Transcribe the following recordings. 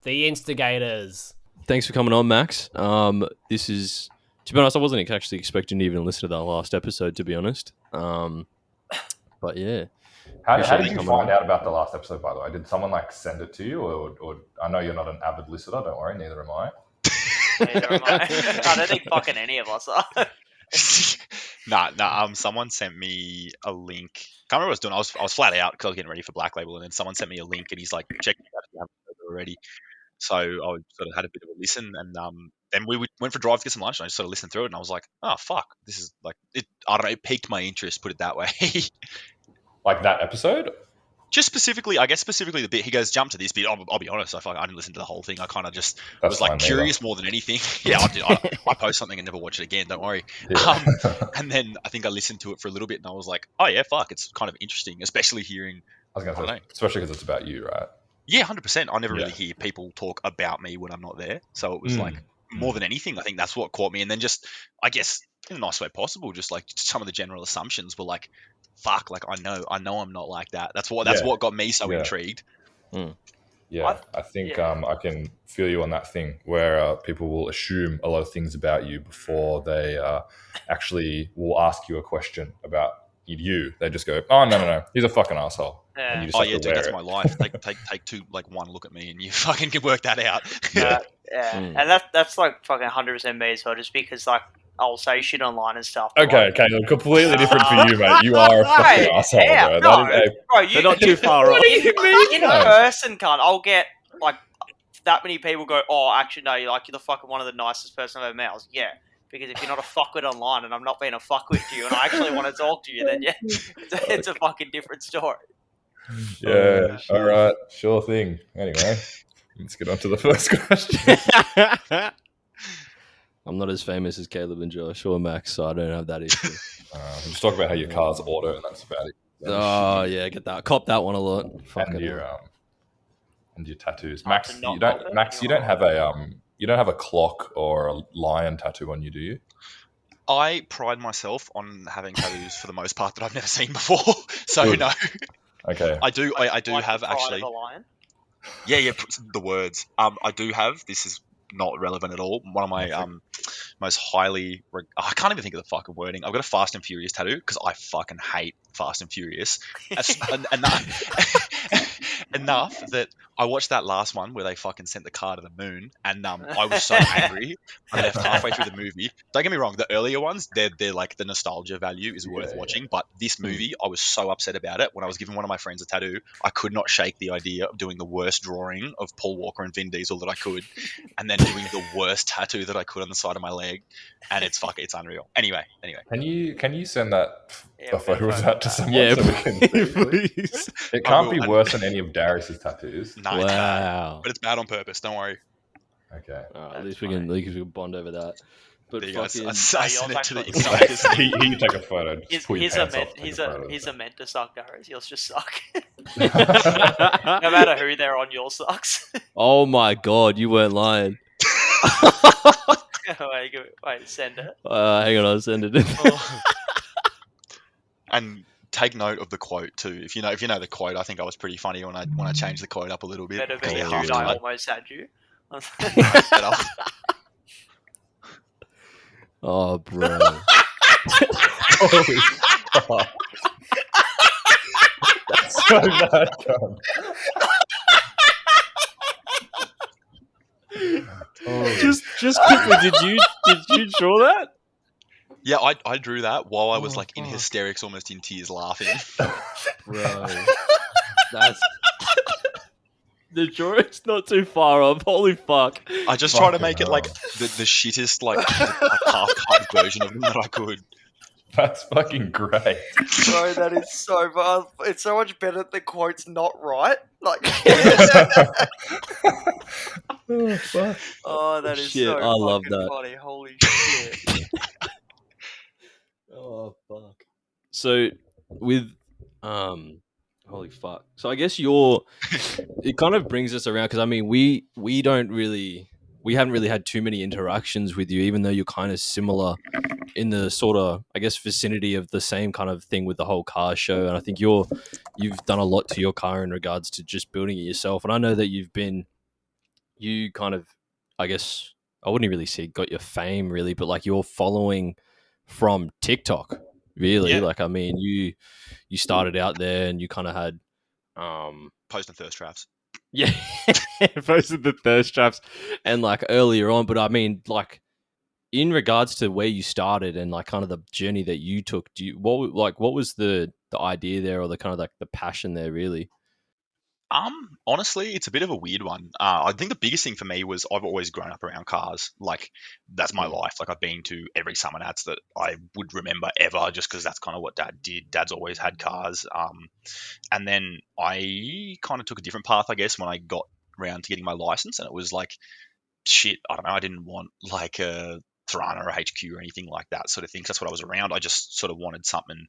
The instigators. Thanks for coming on, Max. This is, to be honest, I wasn't actually expecting to even listen to that last episode, to be honest. But yeah. How did you find out about the last episode, by the way? Did someone send it to you, or I know you're not an avid listener. Don't worry, neither am I. Neither am I. I don't think fucking any of us are. Nah. Someone sent me a link. Can't remember what I was doing. I was flat out because I was getting ready for Black Label, and then someone sent me a link, and he's like, "Check it out if you haven't heard it already." So I sort of had a bit of a listen, and then we went for a drive to get some lunch, and I just sort of listened through it, and I was like, "Oh fuck, this is like it." I don't know. It piqued my interest. Put it that way. Like that episode. Just specifically the bit he goes, jump to this bit. I'll be honest, I feel like I didn't listen to the whole thing. I kind of just was like curious more than anything. Yeah, I did. I post something and never watch it again. Don't worry. Yeah. And then I think I listened to it for a little bit, and I was like, oh yeah, fuck, it's kind of interesting, especially hearing. I was going to say, especially because it's about you, right? Yeah, 100%. I never really hear people talk about me when I'm not there, so it was like more than anything, I think that's what caught me. And then just, I guess, in a nice way possible, just like some of the general assumptions were like, fuck, like I know I'm not like that. That's what got me so intrigued. Yeah, I think I can feel you on that thing where people will assume a lot of things about you before they actually will ask you a question about you. They just go, oh no, he's a fucking asshole. Yeah. And you just dude, that's my life. Take two, like one look at me, and you fucking can work that out. And that's like fucking 100% me as well. Just because like I'll say shit online and stuff. Okay, Caleb, completely different for you, mate. You are a fucking asshole, bro. Bro, They're not too far off. What do you mean? In person, cunt, I'll get like that many people go, oh, actually, no, you're the fucking one of the nicest person I've ever met. I was because if you're not a fuckwit online and I'm not being a fuckwit to you and I actually want to talk to you, then it's a fucking different story. Yeah, all right, sure thing. Anyway, let's get on to the first question. I'm not as famous as Caleb and Josh or Max, so I don't have that issue. Just talk about how your car's auto, and that's about it. Oh yeah, get that. Cop that one a lot. And your tattoos, Max. You don't have a clock or a lion tattoo on you, do you? I pride myself on having tattoos for the most part that I've never seen before. So Good. no. Okay. I do Like have actually. Yeah. The words. I do have. This is not relevant at all. One of my most highly. I can't even think of the fucking wording. I've got a Fast and Furious tattoo because I fucking hate Fast and Furious. Enough that I watched that last one where they fucking sent the car to the moon, and I was so angry. I left halfway through the movie. Don't get me wrong, the earlier ones, they're like the nostalgia value is worth watching. But this movie, I was so upset about it. When I was giving one of my friends a tattoo, I could not shake the idea of doing the worst drawing of Paul Walker and Vin Diesel that I could, and then doing the worst tattoo that I could on the side of my leg, and it's unreal. Anyway. Can you send a photo of that to someone? Yeah, so we can see, please. It can't be worse than any of Darius's tattoos. No, it's bad, but it's bad on purpose. Don't worry. Okay. At least we can bond over that. But there you go. I fucking, sent it to the he can take a photo. He's a meant to suck, Darius. Yours just suck. No matter who they're on, yours sucks. oh my god, you weren't lying. Wait, send it. Hang on, I'll send it. And take note of the quote too. If you know the quote, I think I was pretty funny when I changed the quote up a little bit. Better be a dude, I almost had you. Oh, bro. Holy fuck. That's so bad, John. Just quickly, did you draw that? Yeah, I drew that while I was in hysterics, almost in tears, laughing. Bro, that's the drawing's not too far off. Holy fuck! I just try to make it like the shittest half-cut version of them that I could. That's fucking great. Bro, that is so bad. It's so much better that the quote's not right. Oh, fuck. Oh, that is shit, so I love fucking that. funny. Holy shit. Oh fuck! So with holy fuck! So I guess it kind of brings us around because I mean we haven't really had too many interactions with you, even though you're kind of similar in the sort of I guess vicinity of the same kind of thing with the whole car show, and I think you've done a lot to your car in regards to just building it yourself, and I know that you've been you kind of, I guess, I wouldn't really say got your fame really, but like your following from TikTok, really. Yeah. Like, I mean, you started out there and you kind of had, Posting thirst traps. yeah, posted the thirst traps and like earlier on, but I mean, like in regards to where you started and like kind of the journey that you took, what was the idea there or the kind of like the passion there really? Honestly, it's a bit of a weird one. I think the biggest thing for me was I've always grown up around cars. Like, that's my life. Like, I've been to every summer nats that I would remember ever, just because that's kind of what Dad did. Dad's always had cars. And then I kind of took a different path, I guess, when I got around to getting my license, and it was like, shit, I don't know. I didn't want like a Thurana or a HQ or anything like that sort of thing. 'Cause that's what I was around. I just sort of wanted something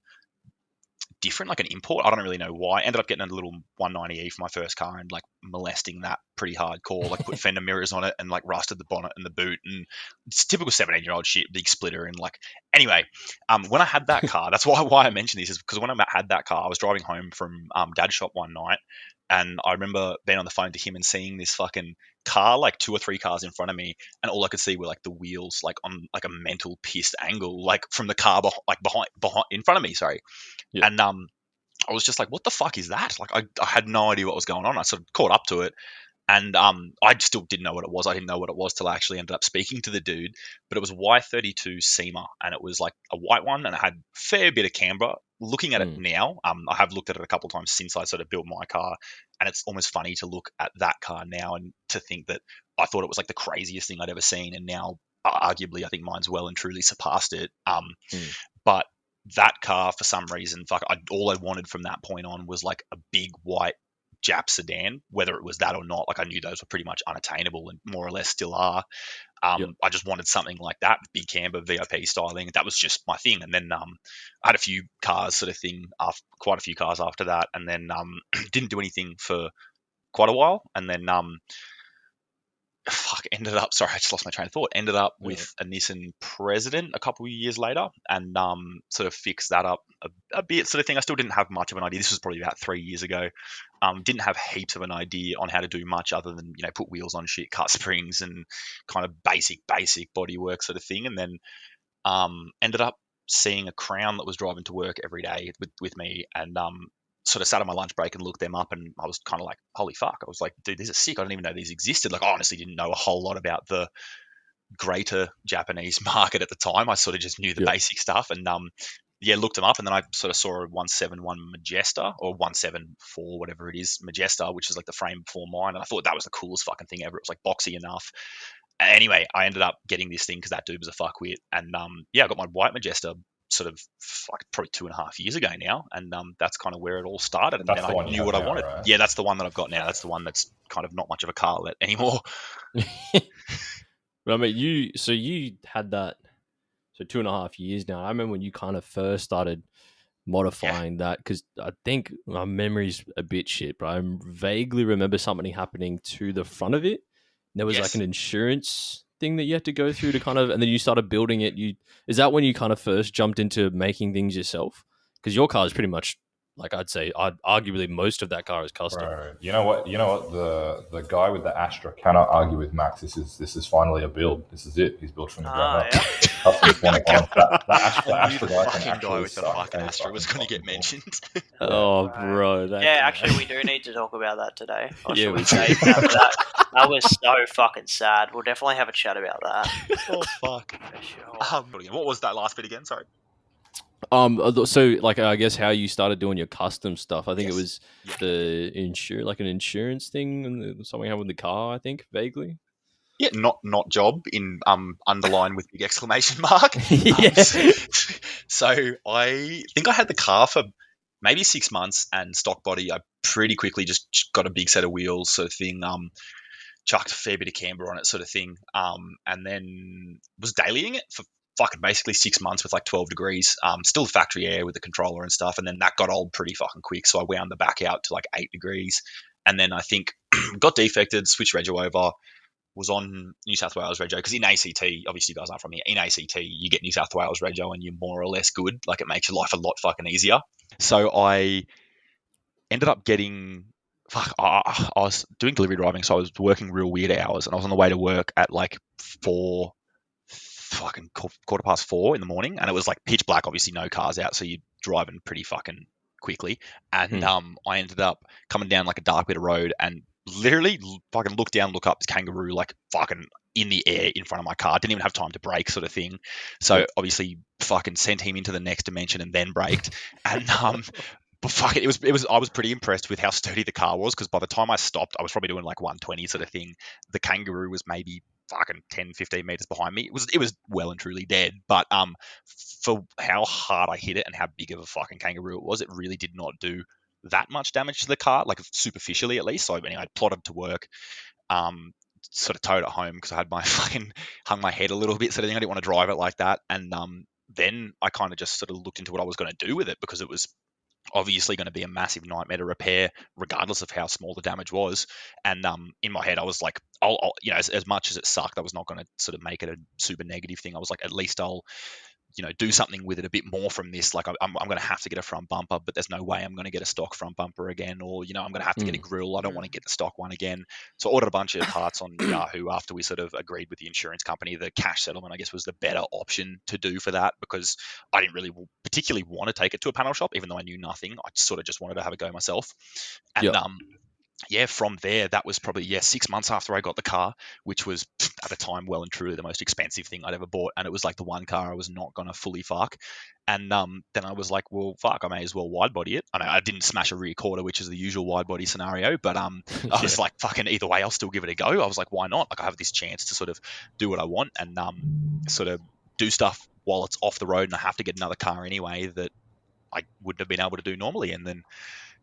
different, like an import. I don't really know why. Ended up getting a little 190E for my first car and like molesting that pretty hardcore. Like, put fender mirrors on it and like rusted the bonnet and the boot, and it's typical 17-year-old shit. Big splitter and like. Anyway, when I had that car, that's why I mentioned this, is because when I had that car, I was driving home from Dad's shop one night, and I remember being on the phone to him and seeing this fucking car, like 2 or 3 cars in front of me, and all I could see were like the wheels, like on like a mental pissed angle, like from the car behind in front of me. Sorry. Yeah. And I was just like, what the fuck is that? Like, I had no idea what was going on. I sort of caught up to it, and I still didn't know what it was. I didn't know what it was till I actually ended up speaking to the dude. But it was a Y32 SEMA, and it was like a white one, and it had a fair bit of camber. Looking at it now, I have looked at it a couple of times since I sort of built my car, and it's almost funny to look at that car now and to think that I thought it was like the craziest thing I'd ever seen, and now arguably I think mine's well and truly surpassed it. But that car, for some reason, all I wanted from that point on was like a big white Jap sedan, whether it was that or not. Like, I knew those were pretty much unattainable and more or less still are. I just wanted something like that, big camber, VIP styling. That was just my thing. And then I had a few cars sort of thing, quite a few cars after that, and then didn't do anything for quite a while. And then ended up, sorry, I just lost my train of thought. Ended up with a Nissan President a couple of years later, and sort of fixed that up a bit, sort of thing. I still didn't have much of an idea. This was probably about 3 years ago. Didn't have heaps of an idea on how to do much other than, put wheels on shit, cut springs, and kind of basic bodywork sort of thing. And then ended up seeing a Crown that was driving to work every day with me, and sort of sat on my lunch break and looked them up, and I was kind of like, holy fuck. I was like, dude, these are sick. I didn't even know these existed. Like, I honestly didn't know a whole lot about the greater Japanese market at the time. I sort of just knew the basic stuff, and looked them up, and then I sort of saw a 171 Majesta, or 174, whatever it is, Majesta, which is like the frame before mine, and I thought that was the coolest fucking thing ever. It was like boxy enough. Anyway, I ended up getting this thing because that dude was a fuckwit, and I got my white Majesta sort of like probably 2.5 years ago now, and that's kind of where it all started. And That's then I knew what I wanted. Right? Yeah, that's the one that I've got now. That's the one that's kind of not much of a carlet anymore. But I mean, you had that 2.5 years now. I remember when you kind of first started modifying that, because I think my memory's a bit shit, but I vaguely remember something happening to the front of it. There was like an insurance thing that you had to go through to kind of, and then you started building it. Is that when you kind of first jumped into making things yourself? Because your car is pretty much, like, arguably most of that car is custom. Right. You know what? The guy with the Astra cannot argue with Max. This is finally a build. This is it. He's built from the ground up. Customers want to the Astra guy with the fucking Astra was going to get mentioned. Oh, bro. Actually, we do need to talk about that today. Yeah, we say that was so fucking sad. We'll definitely have a chat about that. Oh, fuck. Sure. What was that last bit again? Sorry. So like, I guess how you started doing your custom stuff. I think it was the an insurance thing, and something happened with the car, I think, vaguely. Yeah, not job in underline with big exclamation mark. So I think I had the car for maybe 6 months, and stock body. I pretty quickly just got a big set of wheels, sort of thing. Chucked a fair bit of camber on it, sort of thing. And then was dailying it for fucking basically 6 months with like 12 degrees. Still factory air with the controller and stuff. And then that got old pretty fucking quick, so I wound the back out to like 8 degrees. And then I think got defected, switched rego over. Was on New South Wales rego, because in ACT, obviously you guys aren't from here, in ACT you get New South Wales rego and you're more or less good. Like, it makes your life a lot fucking easier. So I ended up getting I was doing delivery driving, so I was working real weird hours, and I was on the way to work at like 4:15 in the morning, and it was like pitch black. Obviously, no cars out, so you're driving pretty fucking quickly. And I ended up coming down like a dark bit of road, and literally fucking look down, look up, this kangaroo like fucking in the air in front of my car. Didn't even have time to brake, sort of thing. So obviously, fucking sent him into the next dimension and then braked, and But fuck it, I was pretty impressed with how sturdy the car was, because by the time I stopped, I was probably doing like 120 sort of thing. The kangaroo was maybe fucking 10, 15 meters behind me. It was well and truly dead. But for how hard I hit it and how big of a fucking kangaroo it was, it really did not do that much damage to the car, like superficially at least. So anyway, I plotted to work, sort of towed it home because I had my fucking hung my head a little bit sort of thing. I didn't want to drive it like that. And then I kind of just sort of looked into what I was going to do with it, because it was obviously going to be a massive nightmare to repair, regardless of how small the damage was. And in my head, I was like, I'll as much as it sucked, I was not going to sort of make it a super negative thing. I was like, at least I'll, do something with it a bit more from this. Like I'm going to have to get a front bumper, but there's no way I'm going to get a stock front bumper again, or I'm going to have to get a grill. I don't want to get the stock one again. So I ordered a bunch of parts on Yahoo after we sort of agreed with the insurance company. The cash settlement, I guess, was the better option to do for that, because I didn't really particularly want to take it to a panel shop, even though I knew nothing. I sort of just wanted to have a go myself. And from there, that was probably 6 months after I got the car, which was at the time well and truly the most expensive thing I'd ever bought, and it was like the one car I was not gonna fully fuck. And then I was like, well, fuck, I may as well wide body it. I didn't smash a rear quarter, which is the usual wide body scenario, but I was like, fucking either way, I'll still give it a go. I was like, why not? Like, I have this chance to sort of do what I want and sort of do stuff while it's off the road, and I have to get another car anyway that I wouldn't have been able to do normally. And then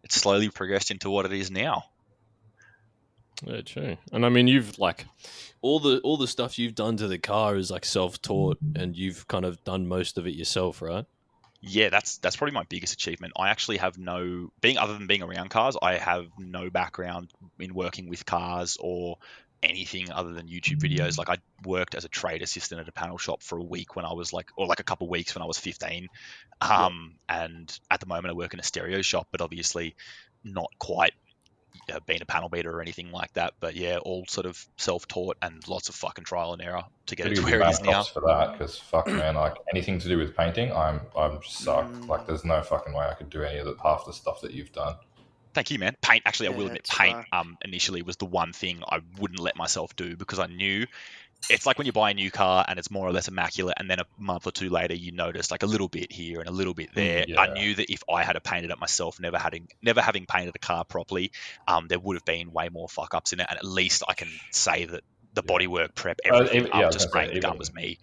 it slowly progressed into what it is now. Yeah, true. And I mean, you've like all the stuff you've done to the car is like self-taught, and you've kind of done most of it yourself, right? Yeah, that's probably my biggest achievement. I actually have other than being around cars, I have no background in working with cars or anything other than YouTube videos. Like, I worked as a trade assistant at a panel shop for a week when I was like, or like a couple of weeks when I was 15. And at the moment I work in a stereo shop, but obviously not quite being a panel beater or anything like that, but all sort of self-taught and lots of fucking trial and error to get it to where it is now. For that, because fuck man, like anything to do with painting, I'm just sucked. Like, there's no fucking way I could do any of half the stuff that you've done. Thank you, man. Paint, actually, I will admit, paint initially was the one thing I wouldn't let myself do, because I knew it's like when you buy a new car and it's more or less immaculate, and then a month or two later you notice like a little bit here and a little bit there. I knew that if I had painted it myself, never having painted a car properly, there would have been way more fuck ups in it, and at least I can say that the bodywork prep, everything after spraying the gun was me.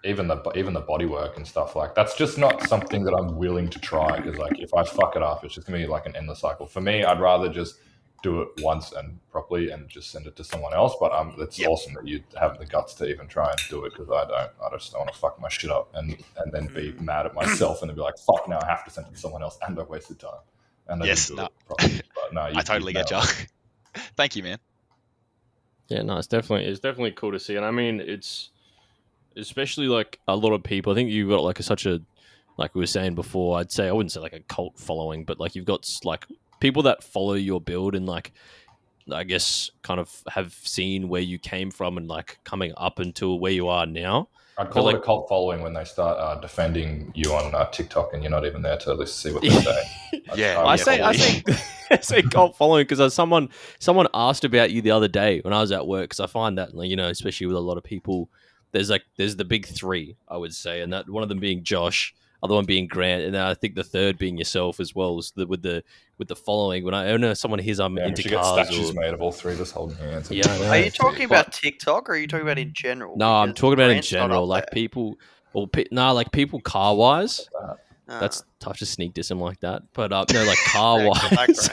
Even the bodywork and stuff, like, that's just not something that I'm willing to try, because like if I fuck it up, it's just gonna be like an endless cycle. For me, I'd rather just do it once and properly and just send it to someone else. But it's awesome that you have the guts to even try and do it, because I just don't want to fuck my shit up and then be mad at myself and then be like, fuck, now I have to send it to someone else and I wasted time. And I didn't do it properly. But no, I totally get you. Thank you, man. Yeah, no, it's definitely cool to see. And I mean, it's especially like a lot of people, I think you've got like like we were saying before, I wouldn't say like a cult following, but like you've got like people that follow your build and like, I guess, kind of have seen where you came from and like coming up until where you are now. I'd call it a cult following when they start defending you on TikTok and you're not even there to at least see what they say. I say cult following because someone asked about you the other day when I was at work, because I find that, especially with a lot of people, there's the big three, I would say, and that one of them being Josh, other one being Grant, and I think the third being yourself as well. With the following, when I know someone hears I'm into cars, get statues made of all three just holding hands. Are you talking about TikTok, or are you talking about in general? No, I'm talking about in general, like people, like people car wise. That's tough to sneak diss him like that, but no, like car wise.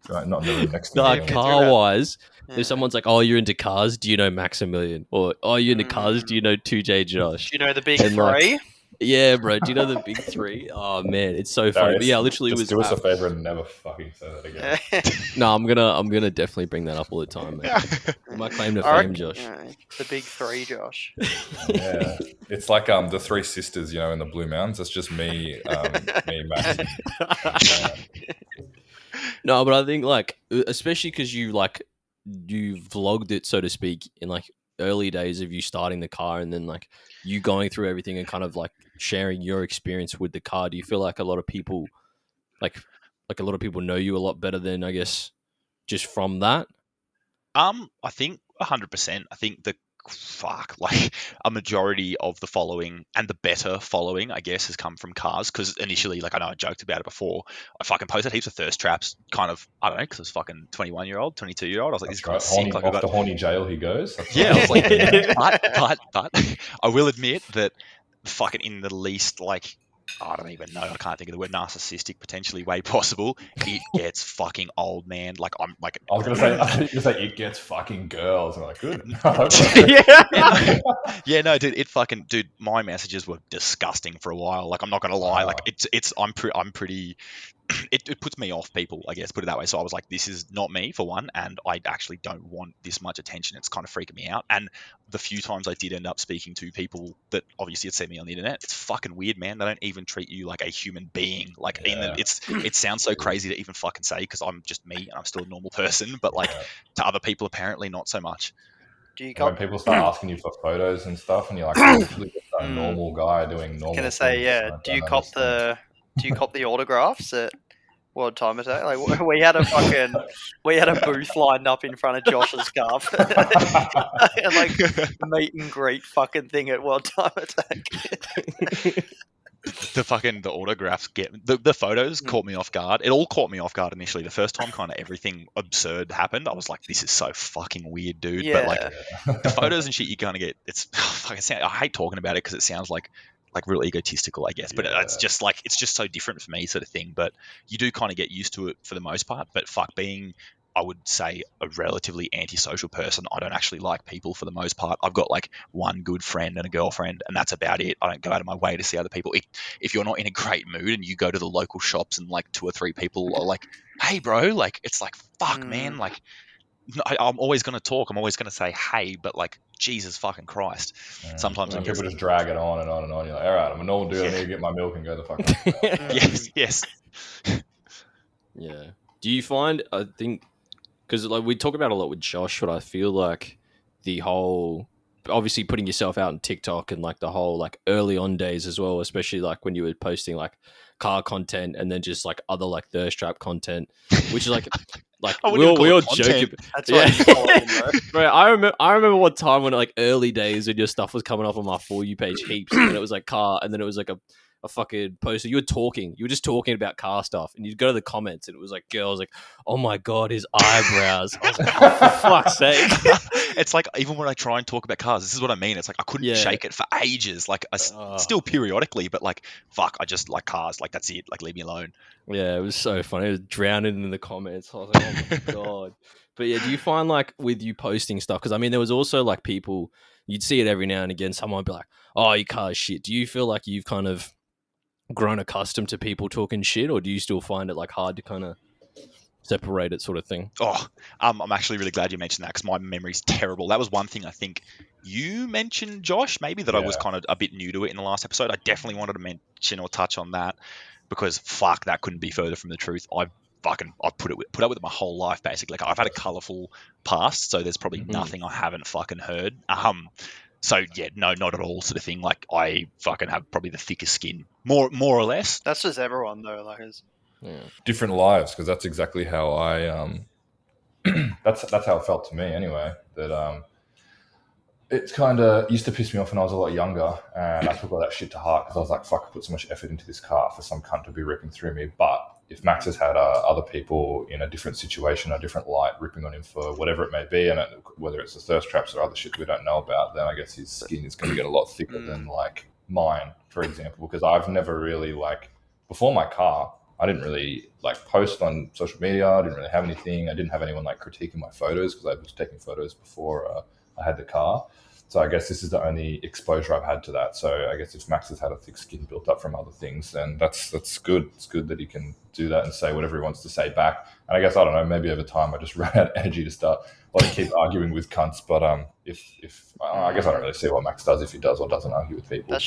Right, not really next to car wise. If someone's like, "Oh, you're into cars? Do you know Maxamilyon?" Or, "Oh, you're into cars? Do you know 2J Josh?" Do you know the big three? Yeah, bro. Do you know the big three? Oh man, it's so funny. But yeah, literally, just do us a favor and never fucking say that again. No, I'm gonna definitely bring that up all the time, man. My claim to fame, Josh. The big three, Josh. Yeah, it's like the three sisters, in the Blue Mountains. It's just me, Max. No, but I think like, especially because you vlogged it, so to speak, in like early days of you starting the car, and then like you going through everything and kind of like sharing your experience with the car. Do you feel like a lot of people like a lot of people know you a lot better than, I guess, just from that? I think 100%. I think like a majority of the following and the better following, I guess, has come from cars. Because initially, like I know I joked about it before, I fucking posted heaps of thirst traps. Kind of, I don't know, because I was fucking 21-year-old, 22-year-old. I was like, this is kind of sick. Like, off to horny jail he goes. Yeah, I was like, but I will admit that fucking in the least, like, I don't even know, I can't think of the word, narcissistic potentially way possible, it gets fucking old, man. Like, I'm like, I was gonna say it gets fucking girls. I'm like, good. No, dude, my messages were disgusting for a while. Like, I'm not gonna lie, like I'm pretty. It puts me off people, I guess, put it that way. So I was like, this is not me, for one, and I actually don't want this much attention. It's kind of freaking me out. And the few times I did end up speaking to people that obviously had seen me on the internet, it's fucking weird, man. They don't even treat you like a human being. Like, it sounds so crazy to even fucking say, because I'm just me and I'm still a normal person, but like to other people, apparently not so much. When people start asking you for photos and stuff, and you're like, I'm literally just a normal guy doing normal things. Say, do you cop the autographs at World Time Attack? Like, we had a booth lined up in front of Josh's car, and like meet and greet fucking thing at World Time Attack. The autographs the photos caught me off guard. It all caught me off guard initially. The first time kind of everything absurd happened, I was like, this is so fucking weird, dude. Yeah. But like the photos and shit you kind of get, I hate talking about it because it sounds like real egotistical, I guess, but it's just so different for me, sort of thing. But you do kind of get used to it for the most part. But being, I would say, a relatively antisocial person, I don't actually like people for the most part. I've got like one good friend and a girlfriend, and that's about it. I don't go out of my way to see other people. If you're not in a great mood and you go to the local shops and like 2 or 3 people are like, hey bro, like, it's like, fuck man, like, I'm always going to talk, I'm always going to say hey, but like, Jesus fucking Christ. Sometimes people just drag it on and on and on. You're like, all right, I'm a normal dude, I need to get my milk and go the fuck on. Yes. Yeah. Do you find, I think, because like we talk about a lot with Josh, but I feel like the whole, obviously putting yourself out on TikTok and like the whole like early on days as well, especially like when you were posting like car content and then just like other like thirst trap content, which is like we all joke. That's what you call it, bro. I remember one time when like early days when your stuff was coming off on my For You page heaps, and it was like car, and then it was like a fucking poster. You were just talking about car stuff, and you'd go to the comments, and it was like girls like, "Oh my god, his eyebrows!" I was like, oh, for fuck's sake. It's like, even when I try and talk about cars, this is what I mean. It's like I couldn't shake it for ages. Like still periodically, but like, fuck, I just like cars. Like, that's it. Like, leave me alone. Yeah, it was so funny. It was drowning in the comments. I was like, oh my god. But yeah, do you find like with you posting stuff? Because I mean, there was also like people, you'd see it every now and again. Someone would be like, "Oh, your car's shit." Do you feel like you've kind of grown accustomed to people talking shit, or do you still find it like hard to kind of separate it, sort of thing? I'm actually really glad you mentioned that, because my memory's terrible. That was one thing I think you mentioned, Josh, maybe, that I was kind of a bit new to it in the last episode. I definitely wanted to mention or touch on that, because fuck, that couldn't be further from the truth. I've put up with it my whole life, basically. Like, I've had a colourful past, so there's probably nothing I haven't fucking heard. So yeah, no, not at all, sort of thing. Like, I fucking have probably the thickest skin, more or less. That's just everyone though. Like, different lives, because that's exactly how I that's how it felt to me anyway. That it kind of used to piss me off when I was a lot younger, and I took all that shit to heart, because I was like, fuck, I put so much effort into this car for some cunt to be ripping through me. But if Max has had other people in a different situation, a different light, ripping on him for whatever it may be, and whether it's the thirst traps or other shit we don't know about, then I guess his skin is going to get a lot thicker than like mine, for example. Because I've never really, like, before my car, I didn't really like post on social media. I didn't really have anything. I didn't have anyone like critiquing my photos, because I was taking photos before I had the car. So I guess this is the only exposure I've had to that. So I guess if Max has had a thick skin built up from other things, then that's good. It's good that he can do that and say whatever he wants to say back. And I guess, I don't know, maybe over time I just ran out of energy to start keep arguing with cunts. But if I guess I don't really see what Max does if he does or doesn't argue with people. That's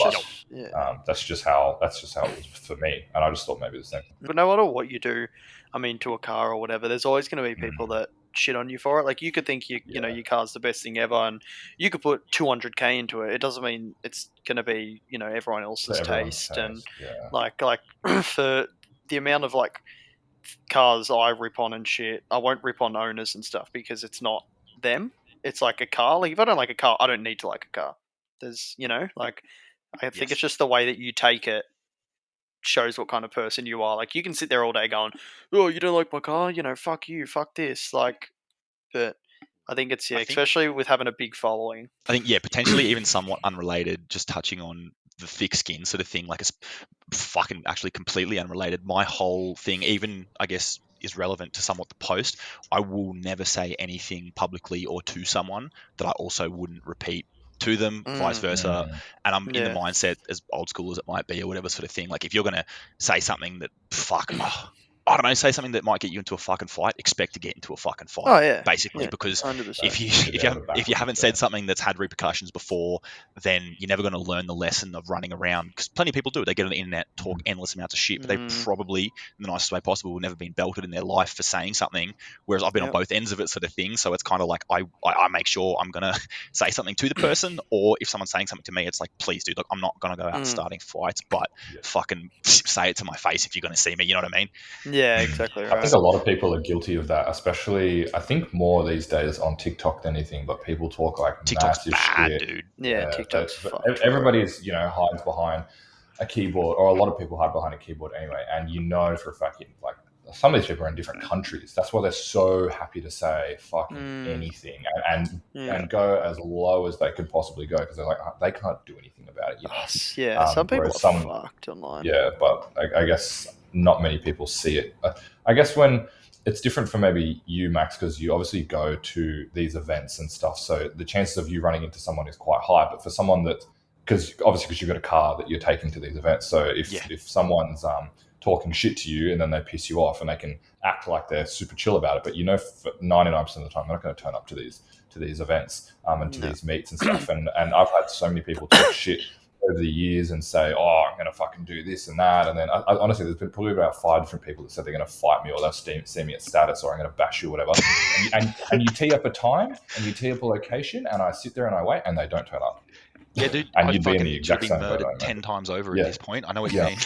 just how it was for me. And I just thought maybe the same. But no matter what you do, to a car or whatever, there's always going to be people that shit on you for it. Like you could think you know your car's the best thing ever, and you could put 200k into it. It doesn't mean it's going to be everyone else's taste. And like for the amount of like cars I rip on and shit, I won't rip on owners and stuff because it's not them. It's like a car. Like if I don't like a car, I don't need to like a car. There's like I think it's just the way that you take it shows what kind of person you are. Like you can sit there all day going, "Oh, you don't like my car? Fuck you, fuck this." Like, but I think it's especially with having a big following. I think potentially even somewhat unrelated. Just touching on the thick skin sort of thing. Like it's fucking actually completely unrelated. My whole thing, even I guess, is relevant to somewhat the post. I will never say anything publicly or to someone that I also wouldn't repeat to them, vice versa. And I'm in the mindset, as old school as it might be or whatever sort of thing, like if you're going to say something that I don't know, say something that might get you into a fucking fight, expect to get into a fucking fight, basically, because 100%. if you haven't said something that's had repercussions before, then you're never going to learn the lesson of running around, because plenty of people do it. They get on the internet, talk endless amounts of shit, but they probably, in the nicest way possible, will never been belted in their life for saying something, whereas I've been on both ends of it sort of thing. So it's kind of like I make sure I'm going to say something to the person, or if someone's saying something to me, it's like, please dude, like I'm not going to go out starting fights, but fucking say it to my face if you're going to see me, you know what I mean? Yeah, exactly right. I think a lot of people are guilty of that, especially I think more these days on TikTok than anything, but people talk like TikTok's massive bad, shit. dude. Yeah, TikTok's fucked. Everybody's, hides behind a keyboard, or a lot of people hide behind a keyboard anyway, and for a fact, like some of these people are in different countries. That's why they're so happy to say fucking anything and go as low as they can possibly go, because they're like, they can't do anything about it. Yeah, some people are fucked online. Yeah, but I guess not many people see it. I guess when it's different for maybe you, Max, because you obviously go to these events and stuff, so the chances of you running into someone is quite high. But for someone because you've got a car that you're taking to these events, so if someone's talking shit to you and then they piss you off, and they can act like they're super chill about it, but for 99% of the time they're not going to turn up to these events and to these meets and stuff. And I've had so many people talk shit over the years and say, "Oh, I'm going to fucking do this and that," and then I honestly, there's been probably about 5 different people that said they're going to fight me, or they'll see me at status, or I'm going to bash you, or whatever. and you tee up a time and you tee up a location, and I sit there and I wait, and they don't turn up. Yeah, dude, and you'd be in the exact same murdered boat, 10 times over at this point. I know what you mean.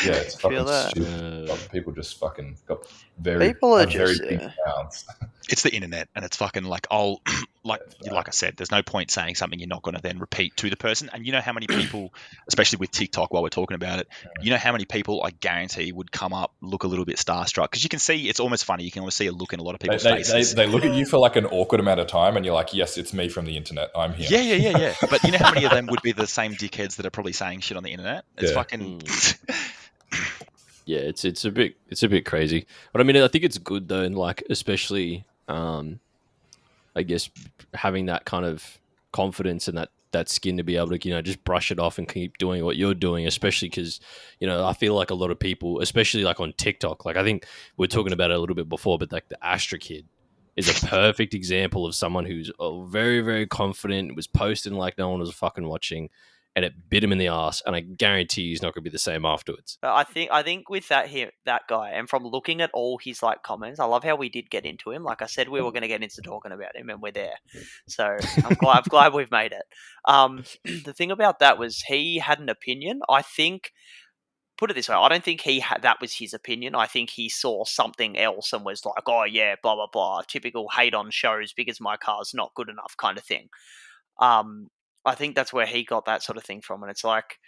Yeah, it's fucking stupid. People just fucking got very big mouths. It's the internet, and it's fucking like like I said, there's no point saying something you're not going to then repeat to the person. And you know how many people, especially with TikTok, while we're talking about it, you know how many people I guarantee would come up, look a little bit starstruck, because you can see, it's almost funny, you can almost see a look in a lot of people's faces. They look at you for like an awkward amount of time, and you're like, yes, it's me from the internet, I'm here. Yeah. But you know how many of them would be the same dickheads that are probably saying shit on the internet? It's fucking... Yeah, it's a bit crazy, but I mean, I think it's good though, and like especially, I guess having that kind of confidence and that skin to be able to just brush it off and keep doing what you're doing, especially because I feel like a lot of people, especially like on TikTok, like I think we're talking about it a little bit before, but like the Astra kid is a perfect example of someone who's very, very confident, was posting like no one was fucking watching, and it bit him in the ass, and I guarantee he's not going to be the same afterwards. I think with that guy, and from looking at all his like comments, I love how we did get into him. Like I said, we were going to get into talking about him, and we're there. So I'm glad we've made it. The thing about that was he had an opinion. I think, put it this way, I don't think that was his opinion. I think he saw something else and was like, "Oh yeah, blah blah blah," typical hate on shows because my car's not good enough kind of thing. I think that's where he got that sort of thing from, and it's like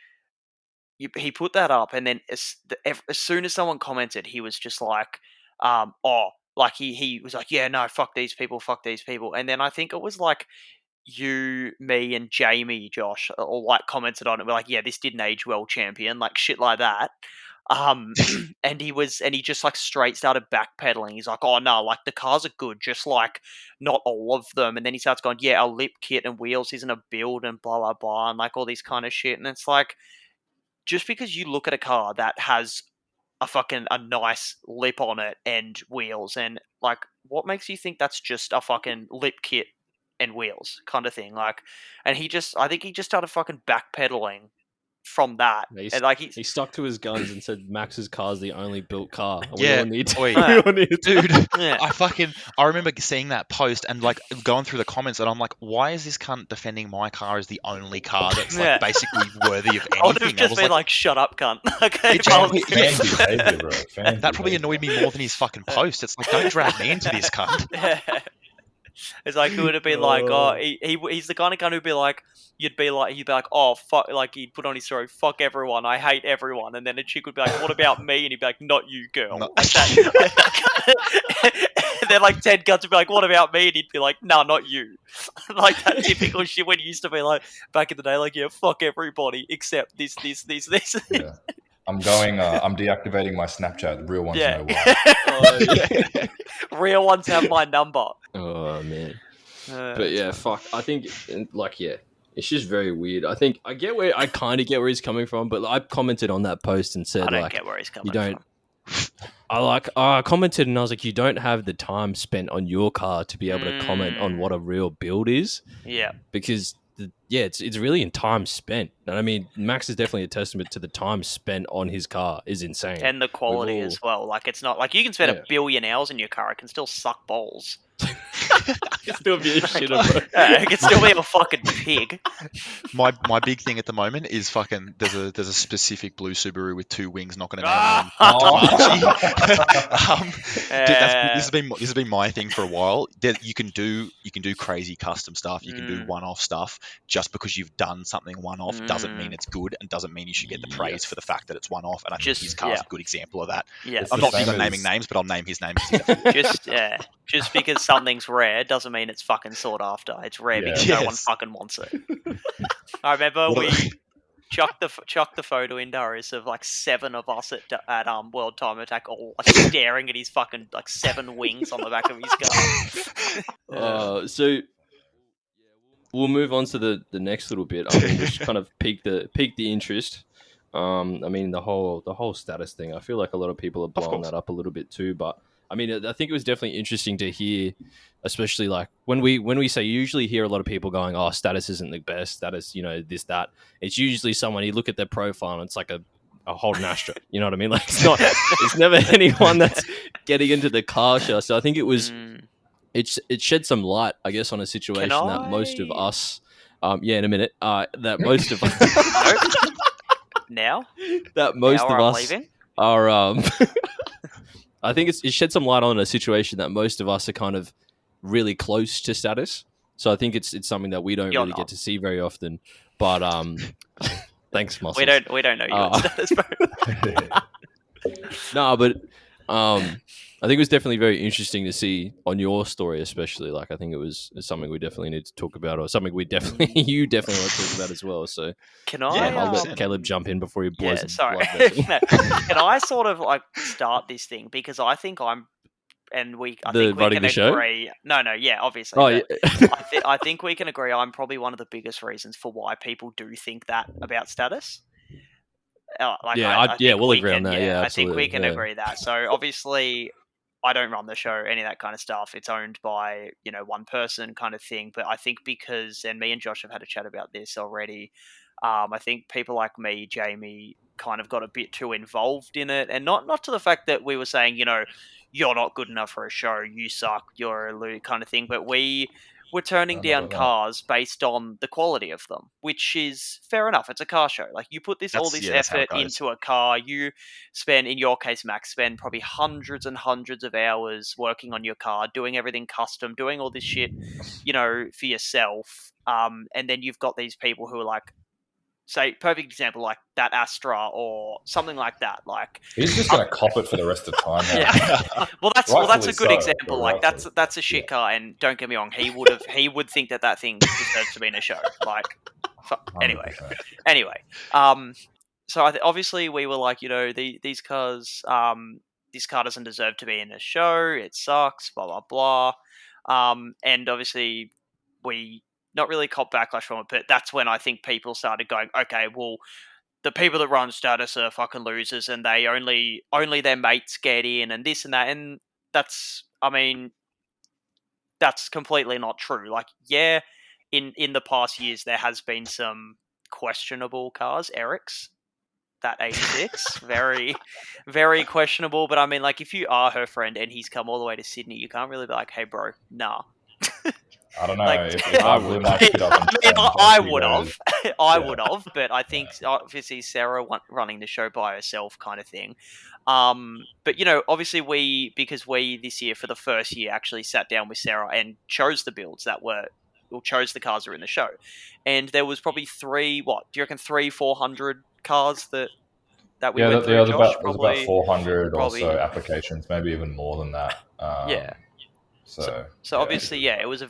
he put that up, and then as soon as someone commented, he was just like, he was like, "Yeah, no, fuck these people," and then I think it was like you, me, and Jamie, Josh, all like commented on it. We're like, "Yeah, this didn't age well, champion," like shit like that. And he just like straight started backpedaling. He's like, "Oh no, like the cars are good, just like not all of them." And then he starts going, "Yeah, a lip kit and wheels isn't a build," and blah blah blah, and like all these kind of shit. And it's like, just because you look at a car that has a nice lip on it and wheels, and like, what makes you think that's just a fucking lip kit and wheels kind of thing? Like, and I think he just started fucking backpedaling from that. He, And like he stuck to his guns and said Max's car is the only built car. Yeah, We all need to. wait. We all need to- Dude, Yeah. I remember seeing that post and like going through the comments, and I'm like, why is this cunt defending my car as the only car that's like Yeah. basically worthy of I would have anything? just been like, "Shut up, cunt." Okay, It if I just- was- Fan behavior, bro. Fan that probably behavior. annoyed me more than his fucking post. It's like, don't drag me into this, cunt. Yeah. It's like, who would have been like, oh, he's the kind of guy who'd be like, he'd be like, oh, fuck, like, he'd put on his story, fuck everyone, I hate everyone, and then a chick would be like, what about me? And he'd be like, not you, girl. No. Like that. And then, like, 10 guns would be like, what about me? And he'd be like, no, not you. Like, that typical shit when you used to be like, back in the day, like, yeah, fuck everybody, except this. Yeah. I'm deactivating my Snapchat. Real ones Yeah. know why. Real ones have my number. Oh man. But yeah, fuck. I think it's just very weird. I think I kind of get where he's coming from, but I commented on that post and said I don't like, get where he's coming you don't. from. I commented and I was like, you don't have the time spent on your car to be able to comment on what a real build is, Yeah. because it's really in time spent. And I mean, Max is definitely a testament to the time spent on his car is insane. And the quality as well. Like, it's not like you can spend Yeah. 1 billion hours in your car, it can still suck balls. It's still be a shitter, bro. Yeah, it can still be a fucking pig. My big thing at the moment is fucking there's a specific blue Subaru with 2 wings, not going to name Ah! Dude, this has been my thing for a while. That you can do crazy custom stuff, you can do one-off stuff. Just because you've done something one-off doesn't mean it's good, and doesn't mean you should get the praise for the fact that it's one-off. And I think his car's a good example of that. Yeah. It's I'm the not big same on naming as- names, but I'll name his name. 'cause he's definitely- Just because something's rare doesn't mean it's fucking sought after. It's rare Yeah. because no one Yes. fucking wants it. I remember What we a- chucked the photo in Darius of like 7 of us at World Time Attack, all like staring at his fucking like 7 wings on the back of his car. So we'll move on to the next little bit. I mean, just kind of piqued the interest. I mean, the whole status thing. I feel like a lot of people are blowing course. that up a little bit too. But I mean, I think it was definitely interesting to hear, especially like when we say, you usually hear a lot of people going, "Oh, status isn't the best. Status, this that." It's usually someone, you look at their profile and it's like a holding Astra. You know what I mean? Like it's never anyone that's getting into the car show. So I think it was. It shed some light, I guess, on a situation that most of us, in a minute, that most of us, Now that most now of I'm us leaving. are, I think it shed some light on a situation that most of us are kind of really close to status. So I think it's something that we don't You're really not. get to see very often. But thanks, Muscles. We don't know you at status, bro. No, but I think it was definitely very interesting to see on your story, especially. Like, I think it's something we definitely need to talk about, or something you definitely want to talk about as well. So Can Yeah, I? I'll let 100%. Caleb jump in before he blows a sorry. blood vessel. No, can I sort of like start this thing, because I think I'm, and I The think we running can the show? agree. No, yeah, obviously. Oh, but yeah. I think we can agree. I'm probably one of the biggest reasons for why people do think that about status. Like, Yeah, I think we'll we agree on can- that. Yeah, I think we absolutely, can yeah. agree that. So obviously, I don't run the show, any of that kind of stuff. It's owned by one person, kind of thing. But I think because, and me and Josh have had a chat about this already. I think people like me, Jamie, kind of got a bit too involved in it, and not to the fact that we were saying, you're not good enough for a show, you suck, you're a loser kind of thing. But we were turning down cars based on the quality of them, which is fair enough. It's a car show. Like, you put all this that's how it effort goes. into a car. You spend, in your case, Max, probably hundreds and hundreds of hours working on your car, doing everything custom, doing all this shit, for yourself. And then you've got these people who are like, say, perfect example, like that Astra or something like that. Like, He's just going to cop it for the rest of the time. Now. Yeah. Well, that's a Rightfully good so, example. but Like, rightfully. that's a shit car, and don't get me wrong, he would think that thing deserves to be in a show. Like, anyway. 100%. So obviously we were like, these cars, this car doesn't deserve to be in a show. It sucks. Blah blah blah. And obviously we not really caught backlash from it, but that's when I think people started going, okay, well, the people that run status are fucking losers, and they only their mates get in, and this and that, and that's completely not true. Like, yeah, in the past years there has been some questionable cars. Eric's, that 86, very, very questionable. But I mean, like, if you are her friend and he's come all the way to Sydney, you can't really be like, hey, bro, nah. I don't know. Like- if I would like to I would have. I would have, but I think obviously Sarah running the show by herself kind of thing. But, you know, obviously because we this year, for the first year, actually sat down with Sarah and chose the builds that were, or chose the cars that were in the show. And there was probably 400 cars that we went through, there's Josh? about 400 or so applications, maybe even more than that. Yeah. So obviously, it was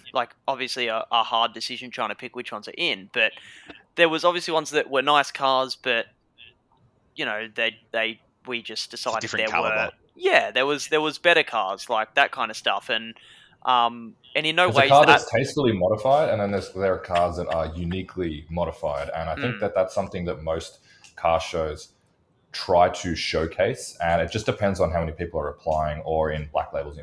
obviously a hard decision trying to pick which ones are in, but there was obviously ones that were nice cars, but you know, we just decided there was better cars, like that kind of stuff, and in no way a car that's tastefully modified, and then there are cars that are uniquely modified, and I think that's something that most car shows try to showcase, and it just depends on how many people are applying, or in Black Label's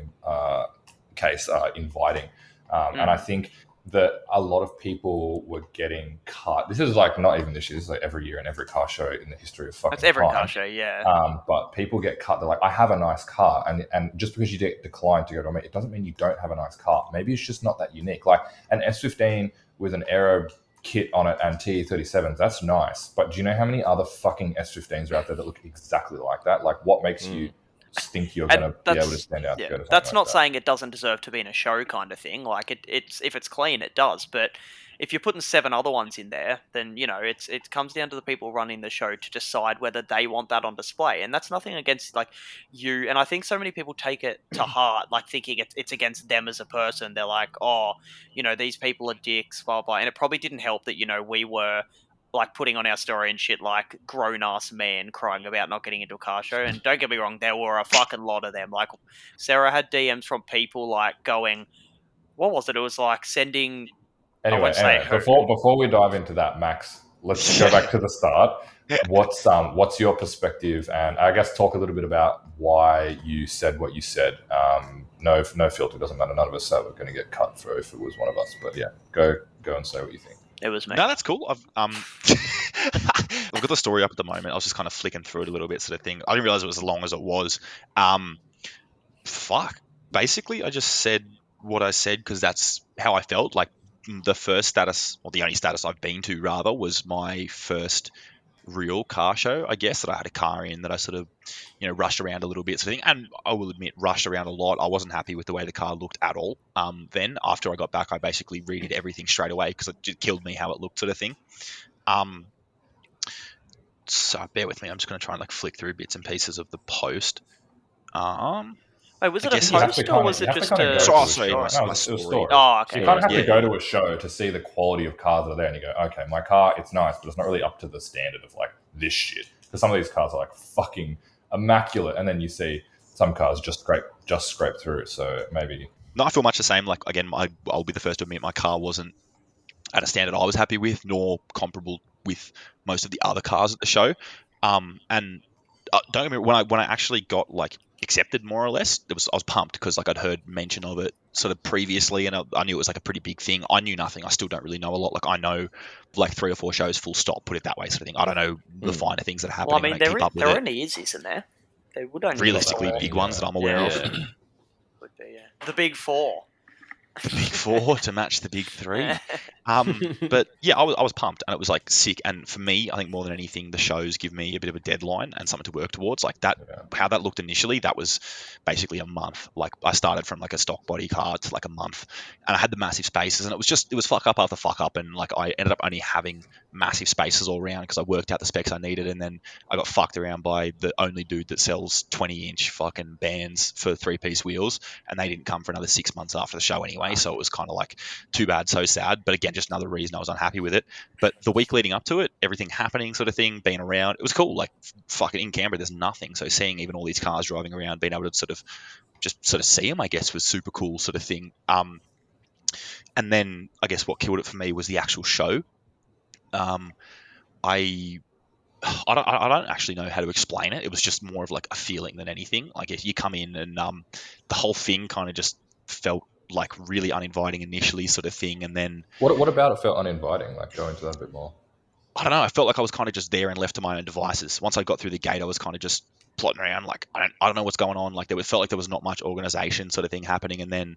case, inviting. And I think that a lot of people were getting cut. This is like not even this year. This is like every year in every car show in the history of fucking It's every time. car show, yeah. But people get cut. They're like, I have a nice car, and just because you get declined to go to a meet, it doesn't mean you don't have a nice car. Maybe it's just not that unique. Like an S15 with an aero kit on it and TE37s, that's nice. But do you know how many other fucking S15s are out there that look exactly like that? Like, what makes you think you're going to be able to stand out? Yeah, that's not saying it doesn't deserve to be in a show kind of thing. Like it's if it's clean, it does. But if you're putting 7 other ones in there, then you know it comes down to the people running the show to decide whether they want that on display. And that's nothing against like you. And I think so many people take it to heart, like thinking it's against them as a person. They're like, oh, you know, these people are dicks, blah blah. And it probably didn't help that, you know, we were like putting on our story and shit like grown-ass man crying about not getting into a car show. And don't get me wrong, there were a fucking lot of them. Like Sarah had DMs from people like going, what was it? It was like sending... Anyway, before we dive into that, Max, let's go back to the start. What's your perspective? And I guess talk a little bit about why you said what you said. No filter, doesn't matter. None of us are going to get cut through if it was one of us. But yeah, go and say what you think. It was me. No, that's cool. I've got the story up at the moment. I was just kind of flicking through it a little bit, sort of thing. I didn't realize it was as long as it was. Basically, I just said what I said because that's how I felt. Like the first status, or the only status I've been to, rather, was my first real car show, I guess, that I had a car in that I sort of, you know, rushed around a little bit, sort of thing. And I will admit, rushed around a lot. I wasn't happy with the way the car looked at all. Then after I got back, I basically redid everything straight away because it just killed me how it looked, sort of thing. So bear with me. I'm just going to try and like flick through bits and pieces of the post. Wait, was it a post or was it just a... Sorry, it was a story. Oh, okay. So you kind of have to go to a show to see the quality of cars that are there, and you go, okay, my car, it's nice, but it's not really up to the standard of like this shit. Because some of these cars are like fucking immaculate, and then you see some cars just scrape through. So maybe... No, I feel much the same. Like, again, I'll be the first to admit my car wasn't at a standard I was happy with, nor comparable with most of the other cars at the show. And don't get me wrong, when I actually got like accepted, more or less, I was pumped because like I'd heard mention of it sort of previously, and I knew it was like a pretty big thing. I knew nothing. I still don't really know a lot. Like I know like 3 or 4 shows, full stop, put it that way, sort of thing. I don't know the finer things that are happening. Well, I mean, there only isn't there? They would only realistically big ones that I'm aware of. Would be, yeah. The big 4. The big 4 to match the big 3. But yeah, I was pumped, and it was like sick. And for me, I think more than anything, the shows give me a bit of a deadline and something to work towards. Like that, how that looked initially, that was basically a month. Like I started from like a stock body car to like a month, and I had the massive spaces, and it was fuck up after fuck up, and like I ended up only having massive spaces all around because I worked out the specs I needed, and then I got fucked around by the only dude that sells 20-inch fucking bands for 3-piece wheels, and they didn't come for another 6 months after the show anyway. So it was kind of like too bad, so sad. But again, just another reason I was unhappy with it. But the week leading up to it, everything happening, sort of thing, being around, it was cool. Like fucking in Canberra, there's nothing. So seeing even all these cars driving around, being able to sort of see them, I guess, was super cool, sort of thing. And then I guess what killed it for me was the actual show. I don't actually know how to explain it. It was just more of like a feeling than anything. Like if you come in and the whole thing kind of just felt like really uninviting initially, sort of thing, and then what about it felt uninviting? Like go into that a bit more. I don't know. I felt like I was kind of just there and left to my own devices. Once I got through the gate, I was kind of just plotting around. Like I don't know what's going on. Like felt like there was not much organization sort of thing happening. And then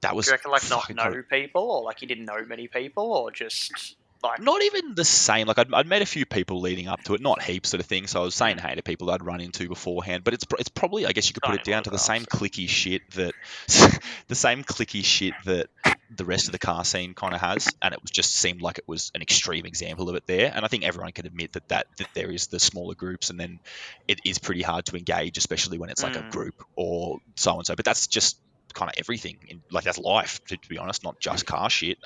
that was Do you reckon like not fucking know people, or like you didn't know many people, or just like not even the same. Like I'd met a few people leading up to it, not heaps sort of thing. So I was saying hey to people that I'd run into beforehand. But it's probably, I guess you could put it down to the same cliquey shit that the rest of the car scene kind of has, and it was just seemed like it was an extreme example of it there. And I think everyone can admit that there is the smaller groups, and then it is pretty hard to engage, especially when it's like a group or so and so. But that's just kind of everything like that's life, to be honest, not just car shit.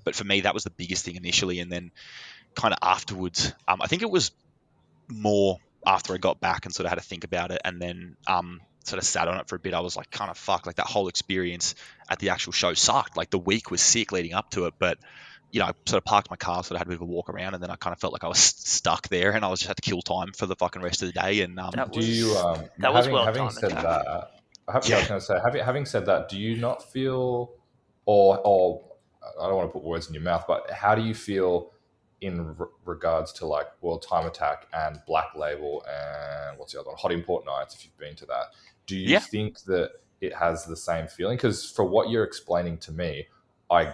But for me, that was the biggest thing initially, and then kind of afterwards, I think it was more after I got back and sort of had to think about it, and then sort of sat on it for a bit. I was like, kind of fuck, like that whole experience at the actual show sucked. Like the week was sick leading up to it, but you know, I sort of parked my car, sort of had a bit of a walk around, and then I kind of felt like I was stuck there, and I was just had to kill time for the fucking rest of the day. And having said that, I was going to say, having said that, do you not feel, or I don't want to put words in your mouth, but how do you feel in regards to like World Time Attack and Black Label and what's the other one, Hot Import Nights, if you've been to that? Do you think that it has the same feeling? Because for what you're explaining to me, I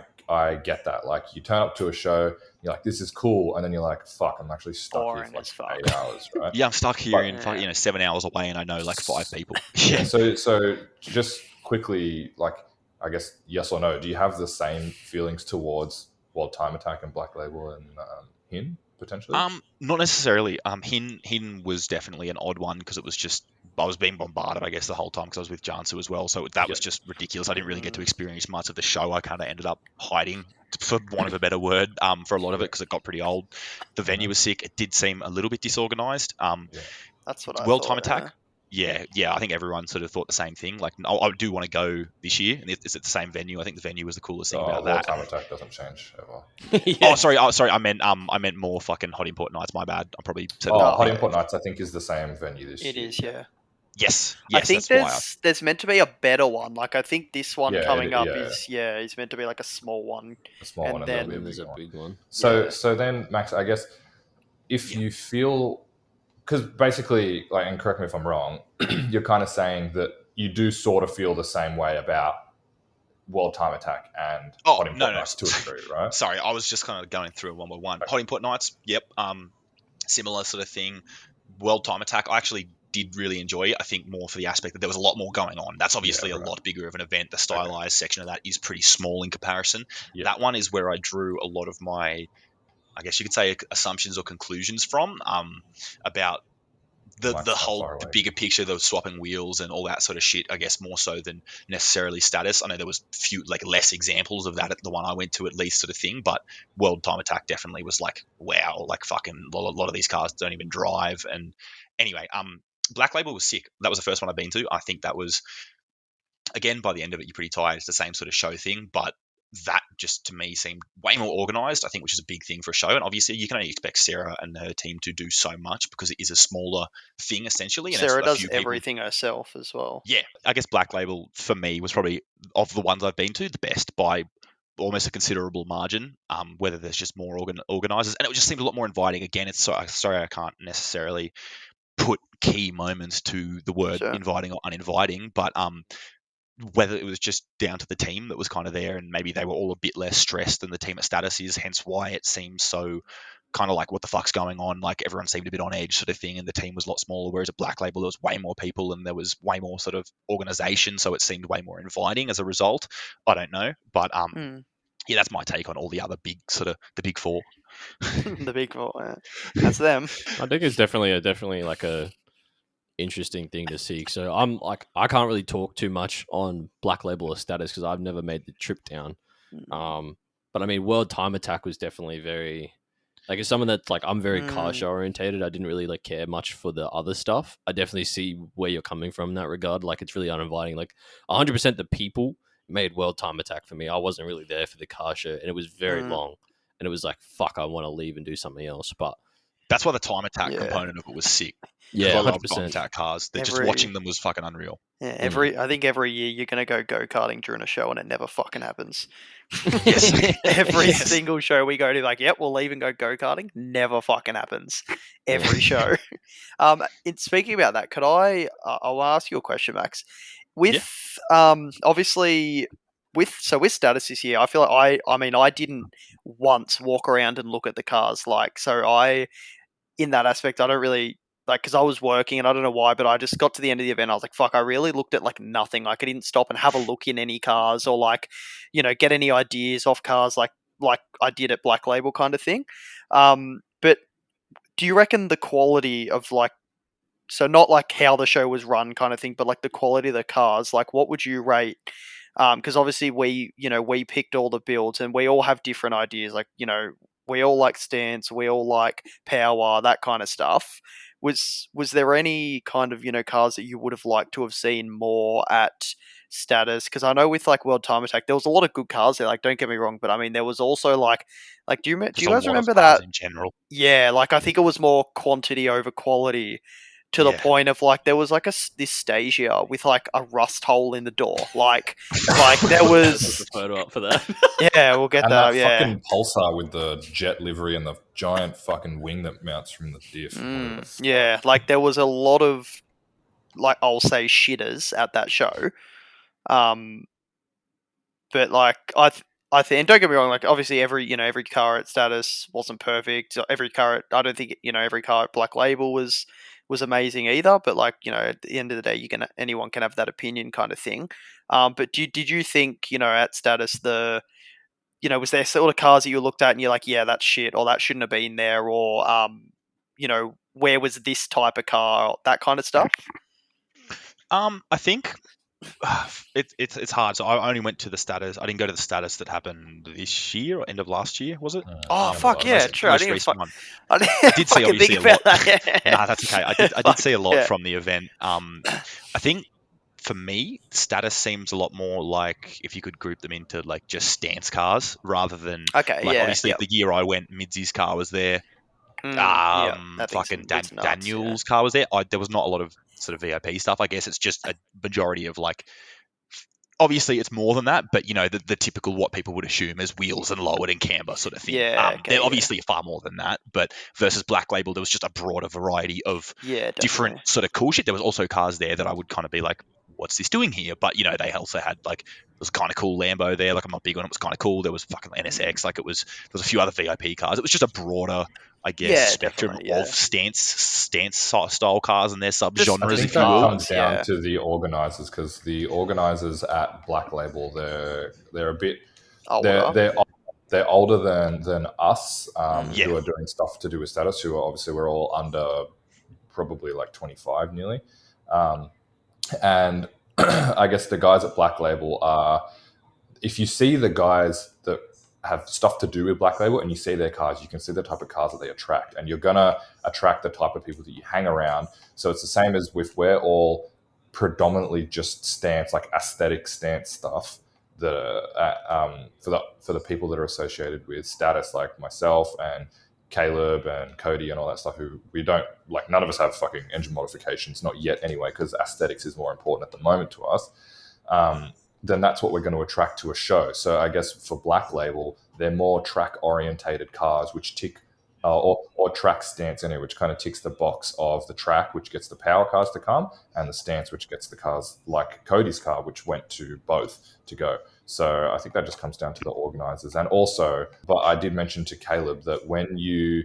get that. Like you turn up to a show, you're like, this is cool, and then you're like, fuck, I'm actually stuck here for like 8 hours, right? Yeah, I'm stuck here in 7 hours away, and I know like 5 people. Yeah. So just quickly, like, I guess yes or no, do you have the same feelings towards World Time Attack and Black Label and Hin potentially? Not necessarily. Hin was definitely an odd one because it was just I was being bombarded, I guess, the whole time because I was with Jansu as well. So that was just ridiculous. I didn't really get to experience much of the show. I kind of ended up hiding, for want of a better word, for a lot of it because it got pretty old. The venue was sick. It did seem a little bit disorganized. That's what I World thought, Time Attack. Yeah, I think everyone sort of thought the same thing. Like, I do want to go this year, and it's at the same venue. I think the venue was the coolest thing about that. World Time Attack doesn't change ever. Oh, sorry. I meant more fucking Hot Import Nights. My bad. I probably said Hot Import Nights, I think, is the same venue this year. It is, yeah. Yes. I think there's meant to be a better one. Like I think this one coming up is meant to be like a small one. A small one, and then there's a big one. So then, Max, I guess if you feel, because basically, like, and correct me if I'm wrong, you're kind of saying that you do sort of feel the same way about World Time Attack and Hot Import Nights to a degree, right? Sorry, I was just kind of going through one by one. Hot Import Nights, yep, similar sort of thing. World Time Attack, I actually did really enjoy it. I think more for the aspect that there was a lot more going on. That's obviously a lot bigger of an event. The stylized section of that is pretty small in comparison. Yeah. That one is where I drew a lot of my, I guess you could say, assumptions or conclusions from about the bigger picture, the swapping wheels and all that sort of shit, I guess more so than necessarily status. I know there was less examples of that at the one I went to, at least, sort of thing, but World Time Attack definitely was like, wow, like fucking a lot of these cars don't even drive. And anyway, Black Label was sick. That was the first one I've been to. I think that was, again, by the end of it, you're pretty tired. It's the same sort of show thing, but that just to me seemed way more organized, I think, which is a big thing for a show. And obviously you can only expect Sarah and her team to do so much because it is a smaller thing essentially. And Sarah does everything herself as well. Yeah. I guess Black Label for me was probably, of the ones I've been to, the best by almost a considerable margin, whether there's just more organizers. And it just seemed a lot more inviting. Again, it's sorry I can't necessarily put key moments to the word inviting or uninviting, but whether it was just down to the team that was kind of there and maybe they were all a bit less stressed than the team at Status is, hence why it seems so kind of like, what the fuck's going on? Like everyone seemed a bit on edge sort of thing, and the team was a lot smaller, whereas at Black Label there was way more people and there was way more sort of organization, so it seemed way more inviting as a result. I don't know, but yeah, that's my take on all the other big sort of the big four. The big four, yeah. That's them. I think it's definitely like a interesting thing to see. So I'm like, I can't really talk too much on Black Label or Status because I've never made the trip down. But I mean, World Time Attack was definitely very, like, as someone that's like, I'm very car show orientated. I didn't really like care much for the other stuff. I definitely see where you're coming from in that regard. Like, it's really uninviting. Like 100% the people made World Time Attack for me. I wasn't really there for the car show, and it was very long, and it was like, fuck, I want to leave and do something else. But That's why the time attack component of it was sick. Yeah, I love time 100%. attack cars. Just watching them was fucking unreal. Yeah, I think every year you're gonna go karting during a show, and it never fucking happens. Yes. Every single show we go to, like, yep, we'll leave and go karting. Never fucking happens. Every show. Speaking about that, could I'll ask you a question, Max. With obviously with status this year, I feel like I didn't once walk around and look at the cars. Like, so in that aspect, I don't really like, because I was working and I don't know why, but I just got to the end of the event. I was like, fuck, I really looked at like nothing. Like, I didn't stop and have a look in any cars or like, get any ideas off cars like I did at Black Label kind of thing. But do you reckon the quality of like, so not like how the show was run kind of thing, but like the quality of the cars, like what would you rate? Because obviously we picked all the builds and we all have different ideas. Like, we all like stance, we all like power, that kind of stuff. Was there any kind of cars that you would have liked to have seen more at status? Because I know with like World Time Attack, there was a lot of good cars there. Like, don't get me wrong, but I mean there was also like do you guys remember that? In general, yeah, like I think it was more quantity over quality. To the point of like there was like this Stasia with like a rust hole in the door, like there was a photo up for that. Yeah, we'll get and that. that fucking pulsar with the jet livery and the giant fucking wing that mounts from the diff. Yeah, like there was a lot of like I'll say shitters at that show, but like I think, and don't get me wrong, like obviously every car at status wasn't perfect. Every car I don't think every car at Black Label was amazing either. But like at the end of the day, anyone can have that opinion kind of thing. But did you think at status was there sort of cars that you looked at and you're like, yeah, that's shit, or that shouldn't have been there, or where was this type of car, that kind of stuff? I think it's hard. So I only went to the status. I didn't go to the status that happened this year or end of last year, was it? Fuck yeah, true. I didn't one. I did see obviously a lot. Nah, that's okay. I did see a lot from the event. I think for me, status seems a lot more like if you could group them into like just stance cars rather than obviously the year I went, Midsy's car was there. Fucking Daniel's car was there. There was not a lot of sort of VIP stuff. I guess it's just a majority of like, obviously it's more than that, but the typical what people would assume is wheels and lowered and camber sort of thing. They're obviously far more than that, but versus Black Label, there was just a broader variety of different sort of cool shit. There was also cars there that I would kind of be like, what's this doing here? But they also had like, it was kind of cool Lambo there. Like, I'm not big on it. It was kind of cool. There was fucking NSX. Like, there was a few other VIP cars. It was just a broader, I guess, spectrum of stance style cars and their subgenres. I think that comes down to the organizers, because the organizers at Black Label, they're a bit older. They're older than us, who are doing stuff to do with status. Who are obviously, we're all under probably like 25 nearly. And I guess the guys at Black Label are, if you see the guys that have stuff to do with Black Label and you see their cars, you can see the type of cars that they attract, and you're going to attract the type of people that you hang around. So it's the same as with, we're all predominantly just stance, like aesthetic stance stuff that for the people that are associated with status, like myself and Caleb and Cody and all that stuff, who we don't like, none of us have fucking engine modifications, not yet anyway, because aesthetics is more important at the moment to us. Then that's what we're going to attract to a show. So I guess for Black Label, they're more track orientated cars, which tick or track stance anyway, which kind of ticks the box of the track, which gets the power cars to come, and the stance, which gets the cars like Cody's car, which went to both to go. So I think that just comes down to the organizers. And also, but I did mention to Caleb that when you,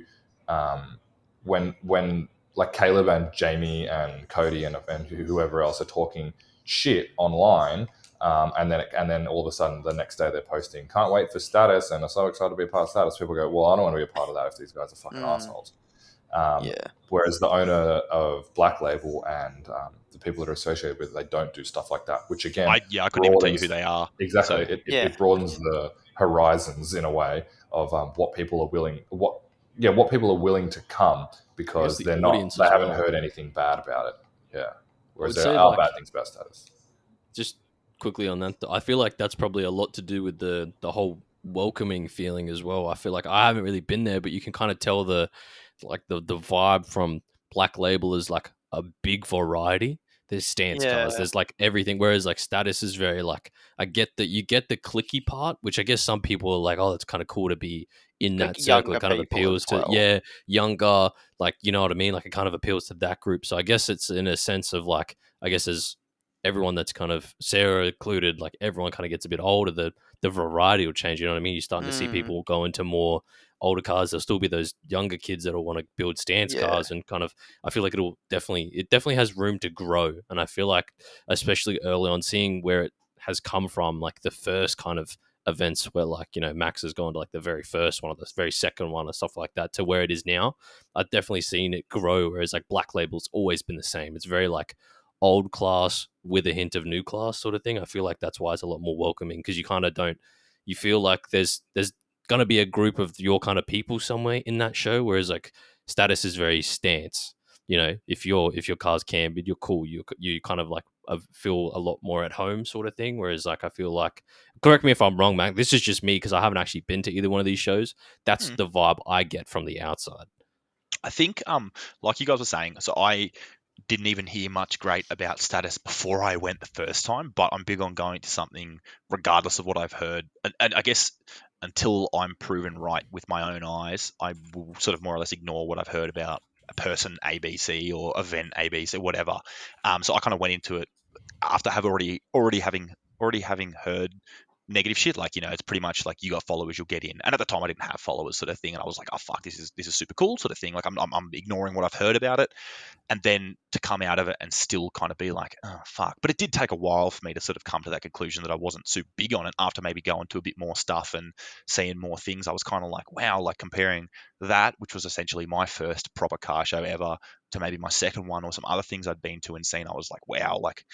when like Caleb and Jamie and Cody and whoever else are talking shit online, and then all of a sudden the next day they're posting, can't wait for status and are so excited to be a part of status. People go, well, I don't want to be a part of that if these guys are fucking assholes. Whereas the owner of Black Label and the people that are associated with it, they don't do stuff like that, which again, I couldn't even tell you who they are. Exactly. So, it broadens the horizons in a way of what people are willing to come, because they haven't heard anything bad about it. Yeah. Whereas there are bad things about status. Just quickly on that, I feel like that's probably a lot to do with the whole welcoming feeling as well. I feel like I haven't really been there, but you can kind of tell the like the vibe from Black Label is like a big variety. There's stance cars, there's like everything. Whereas like Status is very like, I get that you get the clicky part, which I guess some people are like, oh, it's kind of cool to be in that circle. It kind of appeals to younger, like, you know what I mean? Like it kind of appeals to that group. So I guess it's in a sense of like, I guess as everyone that's kind of Sarah included, like everyone kind of gets a bit older, the variety will change. You know what I mean? You're starting to see people go into more older cars. There'll still be those younger kids that'll want to build stance cars, and kind of, I feel like it definitely has room to grow. And I feel like, especially early on, seeing where it has come from, like the first kind of events where, like, you know, Max has gone to like the very first one or the very second one and stuff like that, to where it is now, I've definitely seen it grow. Whereas like Black Label's always been the same. It's very like old class with a hint of new class sort of thing. I feel like that's why it's a lot more welcoming, because you kind of don't, you feel like there's going to be a group of your kind of people somewhere in that show. Whereas like Status is very stance. You know, if your car's cambered, you're cool. You kind of like feel a lot more at home sort of thing. Whereas like I feel like, correct me if I'm wrong, Mac, this is just me because I haven't actually been to either one of these shows. That's the vibe I get from the outside. I think, like you guys were saying, so I didn't even hear much great about Status before I went the first time, but I'm big on going to something regardless of what I've heard. And I guess until I'm proven right with my own eyes, I will sort of more or less ignore what I've heard about a person ABC or event ABC, whatever. So I kind of went into it after already having heard negative shit. Like, you know, it's pretty much like, you got followers, you'll get in. And at the time I didn't have followers, sort of thing, and I was like, oh fuck, this is super cool, sort of thing. Like I'm ignoring what I've heard about it, and then to come out of it and still kind of be like, oh fuck. But it did take a while for me to sort of come to that conclusion that I wasn't super big on it. After maybe going to a bit more stuff and seeing more things, I was kind of like, wow, like comparing that, which was essentially my first proper car show ever, to maybe my second one or some other things I'd been to and seen, I was like, wow, like,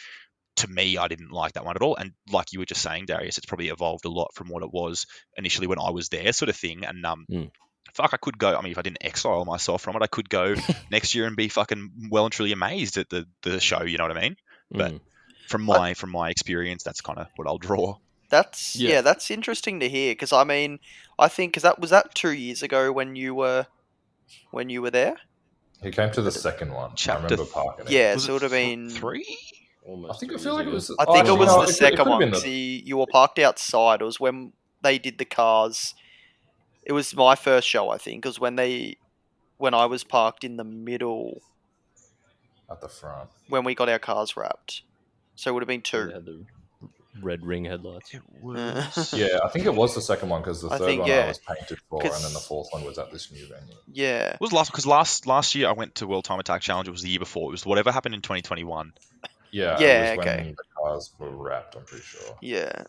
to me, I didn't like that one at all. And like you were just saying, Darius, it's probably evolved a lot from what it was initially when I was there, sort of thing. And fuck, I could go. I mean, if I didn't exile myself from it, I could go next year and be fucking well and truly amazed at the show. You know what I mean? But from my experience, that's kind of what I'll draw. That's that's interesting to hear, because I mean, I think because was that 2 years ago when you were there. He came to the second one. I remember parking. Yeah, so it would have been 3. I think I feel like it was. I think it was the second one. You were parked outside. It was when they did the cars. It was my first show, I think. It was when I was parked in the middle. At the front. When we got our cars wrapped. So it would have been 2. Had the red ring headlights. It was. Yeah, I think it was the second one, because the third one I was painted for, and then the fourth one was at this new venue. Yeah. It was last year I went to World Time Attack Challenge. It was the year before. It was whatever happened in 2021. Yeah, it was when the cars were wrapped, I'm pretty sure. Yeah.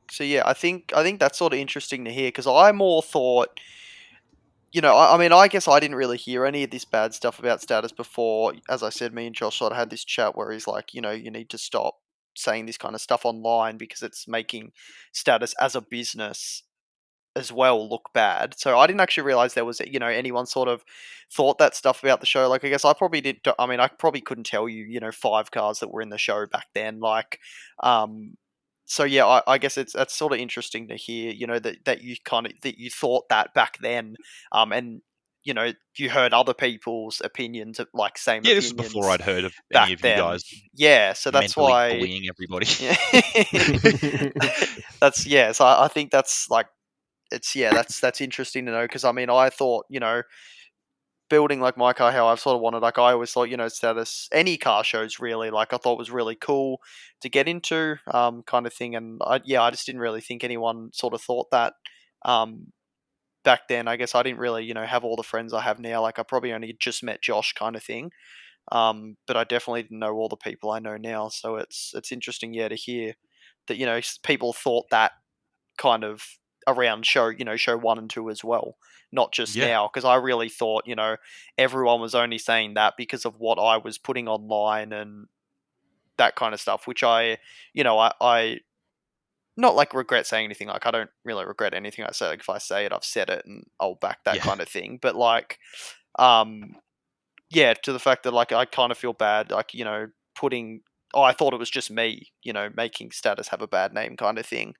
So yeah, I think that's sort of interesting to hear, because I more thought, you know, I mean, I guess I didn't really hear any of this bad stuff about Status before. As I said, me and Josh sort of had this chat where he's like, you know, you need to stop saying this kind of stuff online because it's making Status as a business as well look bad. So I didn't actually realize there was, you know, anyone sort of thought that stuff about the show. Like, I guess I probably did. I mean, I probably couldn't tell you, you know, 5 cars that were in the show back then. Like, so yeah, I guess that's sort of interesting to hear, you know, that you thought that back then, and you know, you heard other people's opinions, like same. Yeah, opinions this is before I'd heard of back any of then. you guys. Yeah, so that's why bullying everybody. Yeah. So I think that's like, that's interesting to know, because I mean, I thought, you know, building like my car, how I've sort of wanted, like I always thought, you know, Status, any car shows really, like I thought was really cool to get into, kind of thing. And I just didn't really think anyone sort of thought that back then. I guess I didn't really, you know, have all the friends I have now. Like I probably only just met Josh, kind of thing. But I definitely didn't know all the people I know now. So it's interesting, to hear that, you know, people thought that kind of around show 1 and 2 as well, not just now, because I really thought, you know, everyone was only saying that because of what I was putting online and that kind of stuff, which I not like regret saying anything. Like I don't really regret anything I say. Like if I say it, I've said it, and I'll back that kind of thing. But like, to the fact that like I kind of feel bad, like, you know, I thought it was just me, you know, making Status have a bad name, kind of thing.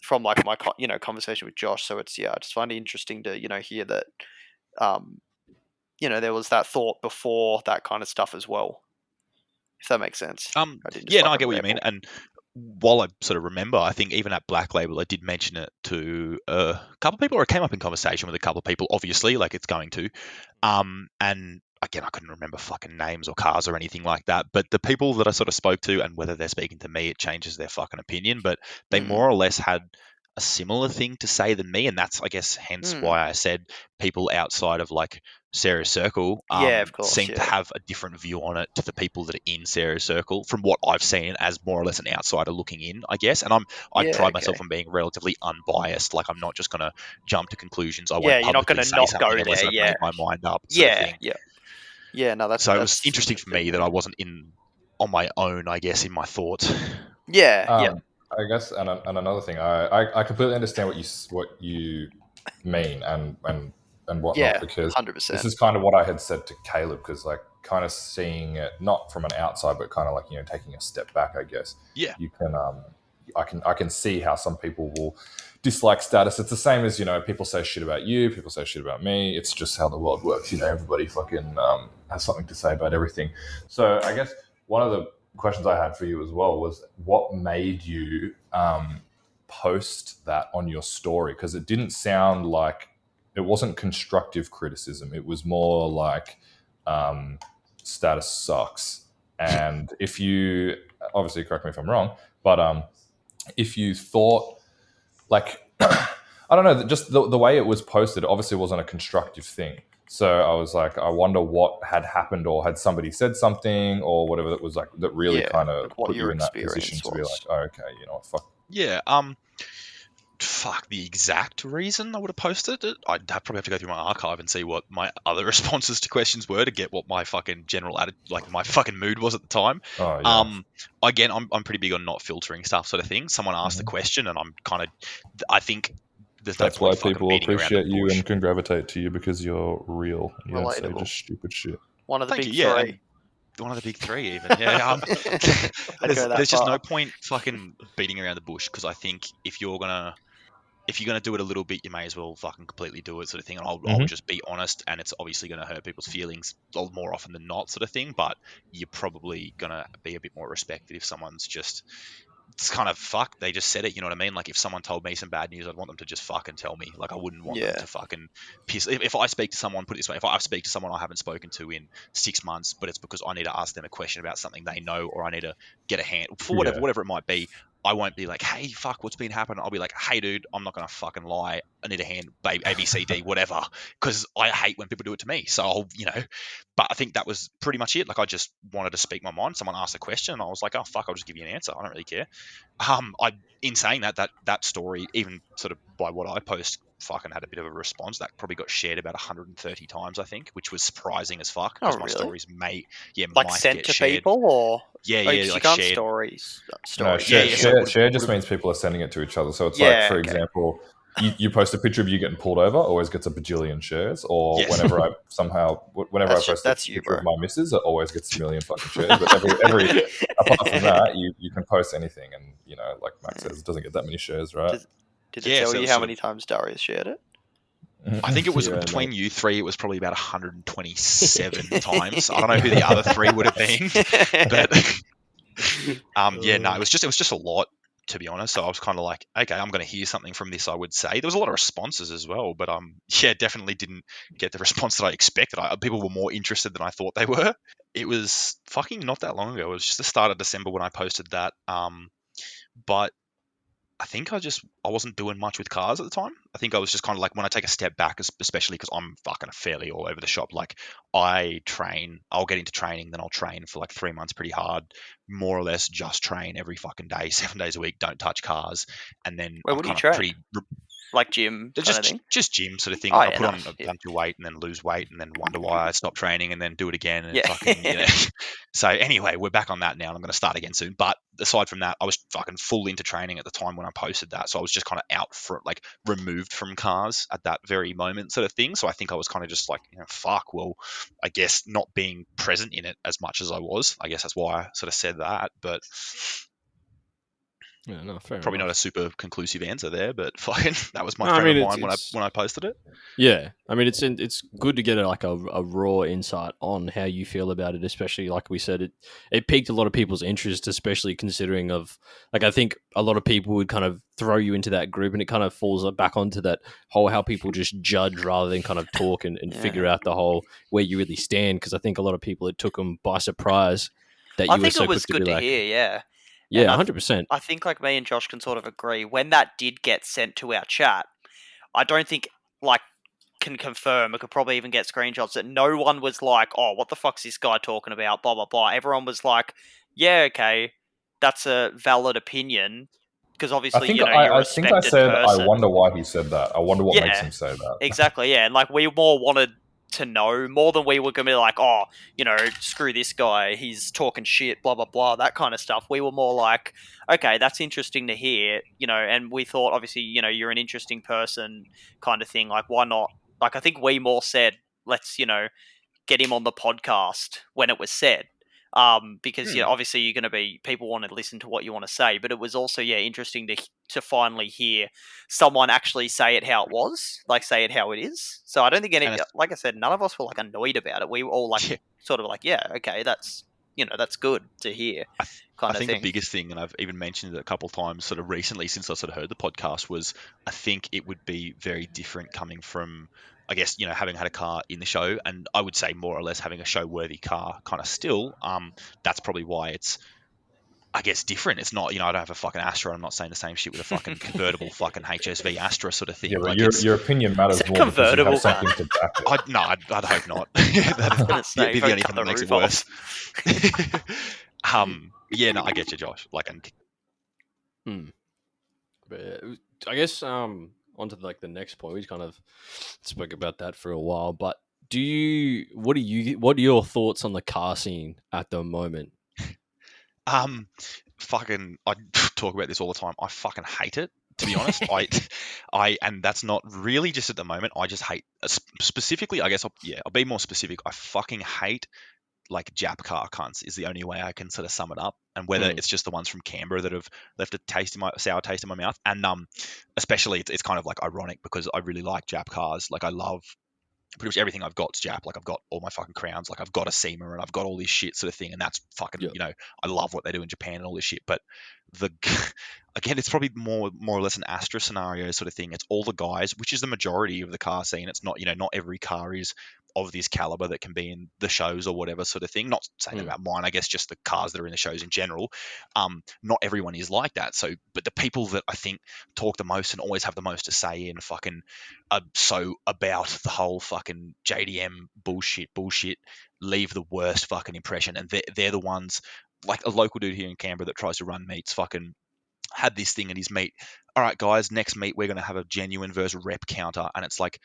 From like my conversation with Josh. So it's I just find it interesting to, you know, hear that there was that thought before that kind of stuff as well. If that makes sense. I get what you mean. And while I sort of remember, I think even at Black Label, I did mention it to a couple of people, or it came up in conversation with a couple of people, obviously, like it's going to. And again, I couldn't remember fucking names or cars or anything like that. But the people that I sort of spoke to, and whether they're speaking to me, it changes their fucking opinion. But they more or less had a similar thing to say than me. And that's, I guess, hence why I said people outside of like Sarah's Circle of course, seem to have a different view on it to the people that are in Sarah's Circle from what I've seen as more or less an outsider looking in, I guess. And I pride myself on being relatively unbiased. Like I'm not just going to jump to conclusions. I won't you're not going to not go there. Unless I've made my mind up. No, that's so it was interesting for me that I wasn't on my own, I guess, in my thoughts. I guess, and another thing, I completely understand what you mean and whatnot, because 100%. this is kind of what I had said to Caleb, because like kind of seeing it not from an outside, but kind of like taking a step back, I guess. Yeah, you can I can see how some people will dislike status. It's the same as people say shit about you, people say shit about me. It's just how the world works. Everybody fucking has something to say about everything. So I guess one of the questions I had for you as well was what made you post that on your story, because it didn't sound like it wasn't constructive criticism. It was more like status sucks. And if you obviously correct me if I'm wrong, but if you thought like I don't know, just the way it was posted obviously wasn't a constructive thing. So I was like, I wonder what had happened, or had somebody said something or whatever that was like that really kind of put you in that position to be like, oh, okay, you know what, fuck. Yeah. Fuck the exact reason I would have posted it. I'd probably have to go through my archive and see what my other responses to questions were to get what my fucking general like my fucking mood was at the time. Oh, yeah. Again, I'm pretty big on not filtering stuff, sort of thing. Someone asked a question, and I'm kind of, I think. That's why people appreciate you and can gravitate to you, because you're real. You don't say just stupid shit. One of the big three. One of the big three, even. Yeah. There's just no point fucking beating around the bush, because I think if you're gonna do it a little bit, you may as well fucking completely do it, sort of thing. And I'll just be honest, and it's obviously going to hurt people's feelings more often than not, sort of thing. But you're probably going to be a bit more respected if someone's just. It's kind of fuck. They just said it. You know what I mean? Like if someone told me some bad news, I'd want them to just fucking tell me. Like I wouldn't want them to fucking piss. If I speak to someone, put it this way: if I speak to someone I haven't spoken to in 6 months, but it's because I need to ask them a question about something they know, or I need to get a hand for whatever it might be, I won't be like, hey, fuck, what's been happening? I'll be like, hey, dude, I'm not gonna fucking lie. I need a hand, babe, A, B, C, D, whatever, because I hate when people do it to me. So I'll, But I think that was pretty much it. Like I just wanted to speak my mind. Someone asked a question, and I was like, oh fuck, I'll just give you an answer. I don't really care. In saying that story, even sort of by what I post, fucking had a bit of a response. That probably got shared about 130 times, I think, which was surprising as fuck. Because my stories might sent to shared. people, or like shared stories. No, share just means people are sending it to each other. So it's like, for example, you post a picture of you getting pulled over, always gets a bajillion shares. Or whenever I post a picture of my missus, it always gets a million fucking shares. But every apart from that, you can post anything, and like Max says, it doesn't get that many shares, right? Did it tell you how many times Darius shared it? I think it was between you three, it was probably about 127 times. I don't know who the other three would have been, but it was just a lot, to be honest. So I was kind of like, okay, I'm going to hear something from this, I would say. There was a lot of responses as well, but definitely didn't get the response that I expected. People were more interested than I thought they were. It was fucking not that long ago. It was just the start of December when I posted that. But I think I wasn't doing much with cars at the time. I think I was just kind of like, when I take a step back, especially because I'm fucking fairly all over the shop. Like I train, I'll get into training, then I'll train for like 3 months pretty hard, more or less just train every fucking day, 7 days a week, don't touch cars. And then what do you train? Like gym kind of thing? Just gym sort of thing. I'll put on a bunch of weight and then lose weight and then wonder why I stopped training and then do it again. And fucking, So anyway, we're back on that now and I'm going to start again soon. But aside from that, I was fucking full into training at the time when I posted that. So I was just kind of out for like removed from cars at that very moment sort of thing. So I think I was kind of just like, fuck, well, I guess not being present in it as much as I was. I guess that's why I sort of said that. But Yeah, no, fair Probably enough. not a super conclusive answer there, but fucking that was my No, I frame mean, of mind when I posted it. Yeah, I mean, it's good to get a raw insight on how you feel about it, especially like we said, it piqued a lot of people's interest, especially considering of like I think a lot of people would kind of throw you into that group, and it kind of falls back onto that whole how people just judge rather than kind of talk and Yeah. figure out the whole where you really stand. Because I think a lot of people it took them by surprise that I you were think so it was quick to be good to like, hear, yeah. yeah, And 100%. I think like me and Josh can sort of agree when that did get sent to our chat. I don't think like can confirm. I could probably even get screenshots that no one was like, "Oh, what the fuck's this guy talking about?" Blah blah blah. Everyone was like, "Yeah, okay, that's a valid opinion." Because obviously, you're a I think I respected said person. I wonder why he said that. I wonder what makes him say that. Exactly, yeah. And like we more wanted to know more than we were gonna be like, oh, screw this guy, he's talking shit, blah blah blah, that kind of stuff. We were more like, okay, that's interesting to hear, and we thought obviously, you're an interesting person kind of thing. Like, why not? Like I think we more said, let's, get him on the podcast when it was said. Because obviously you're going to be people want to listen to what you want to say, but it was also interesting to finally hear someone actually say it how it was, like say it how it is. So I don't think like I said, none of us were like annoyed about it. We were all like sort of like, yeah, okay, that's that's good to hear. I think the biggest thing, and I've even mentioned it a couple of times sort of recently since I sort of heard the podcast, was I think it would be very different coming from, I guess, having had a car in the show, and I would say more or less having a show-worthy car kind of still. That's probably why it's, I guess, different. It's not, I don't have a fucking Astra. I'm not saying the same shit with a fucking convertible fucking HSV Astra sort of thing. Yeah, but like your opinion matters more because you have something to back it. I'd hope not. That'd be the only thing that makes it worse. Yeah, no, I get you, Josh. Like, But I guess onto like the next point. We kind of spoke about that for a while, but what are your thoughts on the car scene at the moment? Fucking, I talk about this all the time. I fucking hate it, to be honest. And that's not really just at the moment. I just hate specifically. I guess I'll be more specific. I fucking hate like Jap car cunts is the only way I can sort of sum it up. And whether it's just the ones from Canberra that have left a sour taste in my mouth, and especially it's kind of like ironic because I really like Jap cars. Like I love pretty much everything I've got's Jap. Like I've got all my fucking crowns, like I've got a SEMA and I've got all this shit sort of thing, and that's fucking I love what they do in Japan and all this shit. But again, it's probably more or less an Astra scenario sort of thing. It's all the guys, which is the majority of the car scene. It's not not every car is of this caliber that can be in the shows or whatever sort of thing. Not saying about mine, I guess just the cars that are in the shows in general. Not everyone is like that. So, but the people that I think talk the most and always have the most to say in fucking so about the whole fucking JDM bullshit, leave the worst fucking impression. And they're the ones, like a local dude here in Canberra that tries to run meets fucking had this thing at his meet. All right, guys, next meet we're going to have a genuine versus rep counter, and it's like,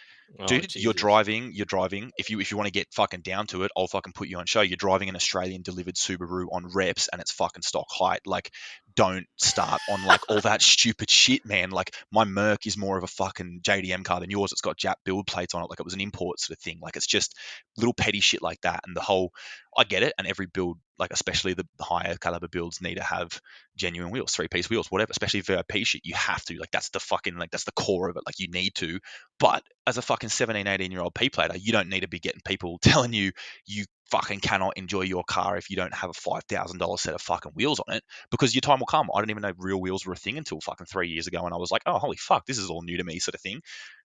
dude, you're driving. If you want to get fucking down to it, I'll fucking put you on show. You're driving an Australian delivered Subaru on reps, and it's fucking stock height. Like, don't start on like all that stupid shit, man. Like, my Merc is more of a fucking JDM car than yours. It's got Jap build plates on it, like it was an import sort of thing. Like, it's just little petty shit like that, and the whole. I get it, and every build, like especially the higher caliber builds, need to have genuine wheels, 3-piece wheels, whatever. Especially VIP shit, you have to. Like that's the fucking that's the core of it. Like you need to. But as a fucking 17, 18-year-old P plater, you don't need to be getting people telling you fucking cannot enjoy your car if you don't have a $5,000 set of fucking wheels on it, because your time will come. I didn't even know real wheels were a thing until fucking 3 years ago, and I was like, oh holy fuck, this is all new to me, sort of thing.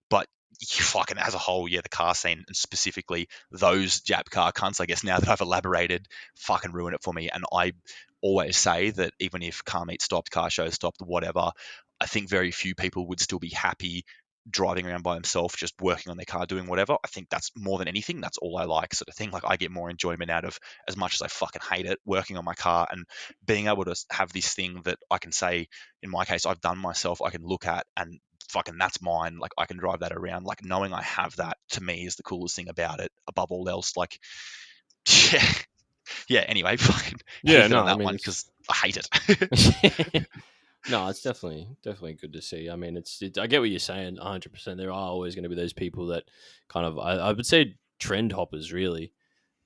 But fucking as a whole, the car scene, and specifically those Jap car cunts, I guess now that I've elaborated, fucking ruin it for me. And I always say that even if car meet stopped, car show stopped, whatever, I think very few people would still be happy driving around by himself, just working on their car, doing whatever. I think that's more than anything, that's all I like, sort of thing. Like I get more enjoyment out of, as much as I fucking hate it, working on my car and being able to have this thing that I can say, in my case, I've done myself, I can look at and fucking that's mine. Like I can drive that around. Like knowing I have that, to me, is the coolest thing about it above all else. Like yeah anyway, fucking keep it on that one because I hate it. No, it's definitely good to see. I mean, I get what you're saying 100%. There are always going to be those people that kind of, I would say, trend hoppers, really.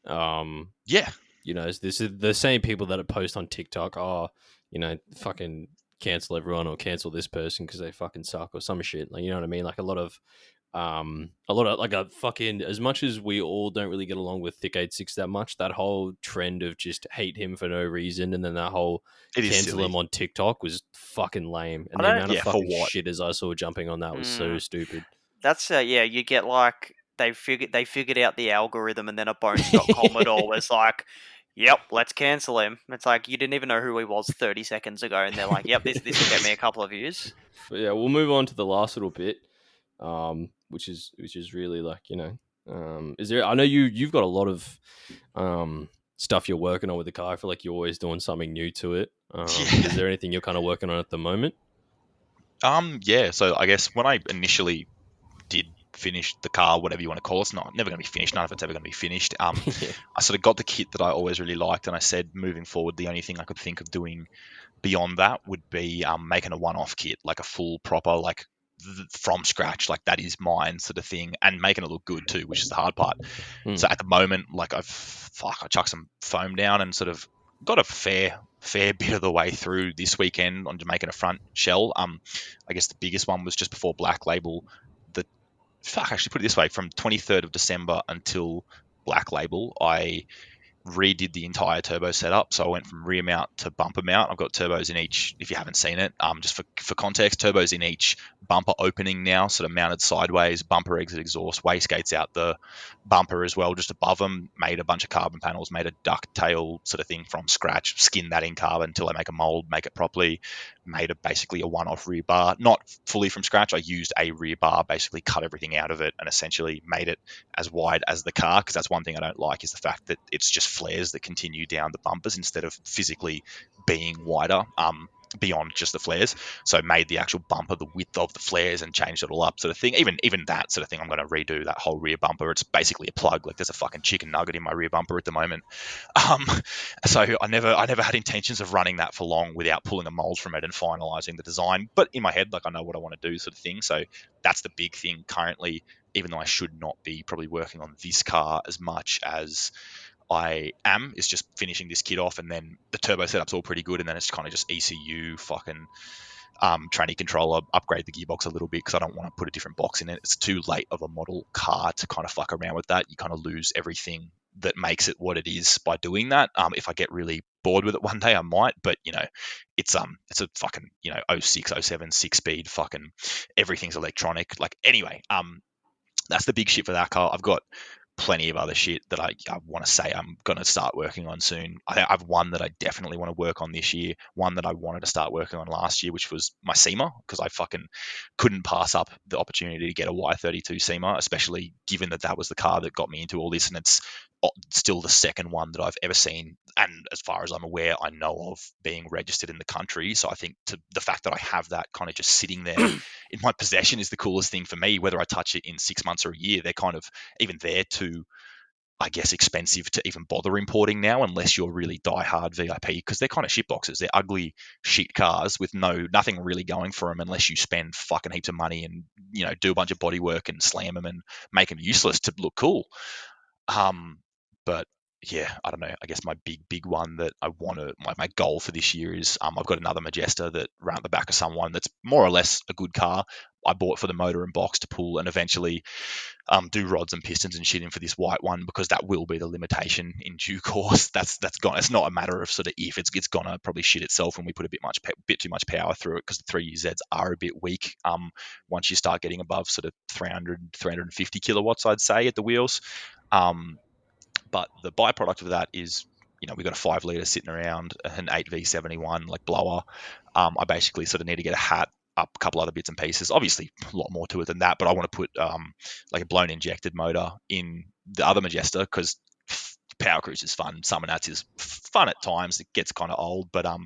Yeah. This is the same people that post on TikTok, fucking cancel everyone or cancel this person because they fucking suck or some shit. Like, you know what I mean? Like a lot of like a fucking, as much as we all don't really get along with Thick 86 that much, that whole trend of just hate him for no reason, and then that whole It is cancel silly. him on TikTok was fucking lame. And I the don't- amount of Yeah, for fucking what? shitters I saw jumping on that was so stupid. That's you get like they figured out the algorithm, and then a bones.com it all was like, yep, let's cancel him. It's like you didn't even know who he was 30 seconds ago, and they're like, yep, this will get me a couple of views. But yeah, we'll move on to the last little bit, which is really like, you know, is there? I know you've got a lot of stuff you're working on with the car. I feel like you're always doing something new to it. Is there anything you're kind of working on at the moment? Yeah. So I guess when I initially did finish the car, whatever you want to call it, it's never going to be finished. None of it's ever going to be finished. I sort of got the kit that I always really liked, and I said moving forward, the only thing I could think of doing beyond that would be making a one-off kit, like a full proper, like from scratch, like that is mine sort of thing, and making it look good too, which is the hard part. So at the moment, like I chucked some foam down and sort of got a fair bit of the way through this weekend on making a front shell. I guess the biggest one was just before Black Label. Actually put it this way, from 23rd of December until Black Label, I redid the entire turbo setup. So I went from rear mount to bumper mount. I've got turbos in each, if you haven't seen it, just for context, turbos in each bumper opening now, sort of mounted sideways, bumper exit exhaust, wastegates out the bumper as well, just above them. Made a bunch of carbon panels, made a ducktail sort of thing from scratch, skinned that in carbon until I make a mold, make it properly. Made basically a one-off rear bar, not fully from scratch. I used a rear bar, basically cut everything out of it and essentially made it as wide as the car, because that's one thing I don't like, is the fact that it's just flares that continue down the bumpers instead of physically being wider beyond just the flares. So made the actual bumper the width of the flares and changed it all up, sort of thing. Even that sort of thing, I'm going to redo that whole rear bumper. It's basically a plug. Like there's a fucking chicken nugget in my rear bumper at the moment. So I never had intentions of running that for long without pulling the molds from it and finalizing the design. But in my head, like I know what I want to do, sort of thing. So that's the big thing currently, even though I should not be probably working on this car as much as I am, is just finishing this kit off, and then the turbo setup's all pretty good, and then it's kind of just ECU, fucking tranny controller, upgrade the gearbox a little bit because I don't want to put a different box in it. It's too late of a model car to kind of fuck around with that. You kind of lose everything that makes it what it is by doing that. If I get really bored with it one day, I might, but you know, it's a fucking, you know, 06, 07, 6-speed, fucking everything's electronic. Like anyway, that's the big shit for that car. I've got plenty of other shit that I want to say I'm going to start working on soon. I've one that I definitely want to work on this year, one that I wanted to start working on last year, which was my SEMA, because I fucking couldn't pass up the opportunity to get a Y32 SEMA, especially given that was the car that got me into all this, and it's still the second one that I've ever seen, and as far as I'm aware, I know of, being registered in the country. So I think the fact that I have that kind of just sitting there in my possession is the coolest thing for me. Whether I touch it in 6 months or a year, they're kind of, even they're too, I guess, expensive to even bother importing now, unless you're really diehard VIP, because they're kind of shit boxes. They're ugly shit cars with nothing really going for them, unless you spend fucking heaps of money and, you know, do a bunch of body work and slam them and make them useless to look cool. But yeah, I don't know. I guess my big one that I want to, my goal for this year is, I've got another Majesta that ran at the back of someone that's more or less a good car. I bought for the motor and box to pull and eventually do rods and pistons and shit in for this white one, because that will be the limitation in due course. That's gone. It's not a matter of sort of if, it's gonna probably shit itself when we put a bit too much power through it, because the 3UZs are a bit weak. Once you start getting above sort of 350 kilowatts, I'd say, at the wheels. But the byproduct of that is, you know, we've got a 5 litre sitting around, an 8V71 like blower. I basically sort of need to get a hat, up a couple other bits and pieces. Obviously, a lot more to it than that, but I want to put like a blown injected motor in the other Majesta, because Power Cruise is fun. Summer Nats is fun at times. It gets kind of old, but I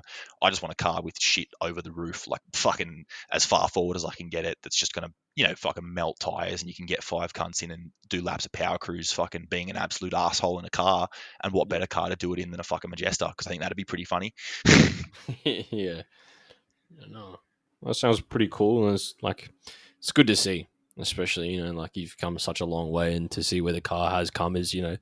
just want a car with shit over the roof, like fucking as far forward as I can get it. That's just gonna, you know, fucking melt tires, and you can get 5 cunts in and do laps of Power Cruise, fucking being an absolute asshole in a car. And what better car to do it in than a fucking Majesta? Because I think that'd be pretty funny. Yeah, no, that sounds pretty cool, and it's good to see, especially, you know, like you've come such a long way, and to see where the car has come is, you know,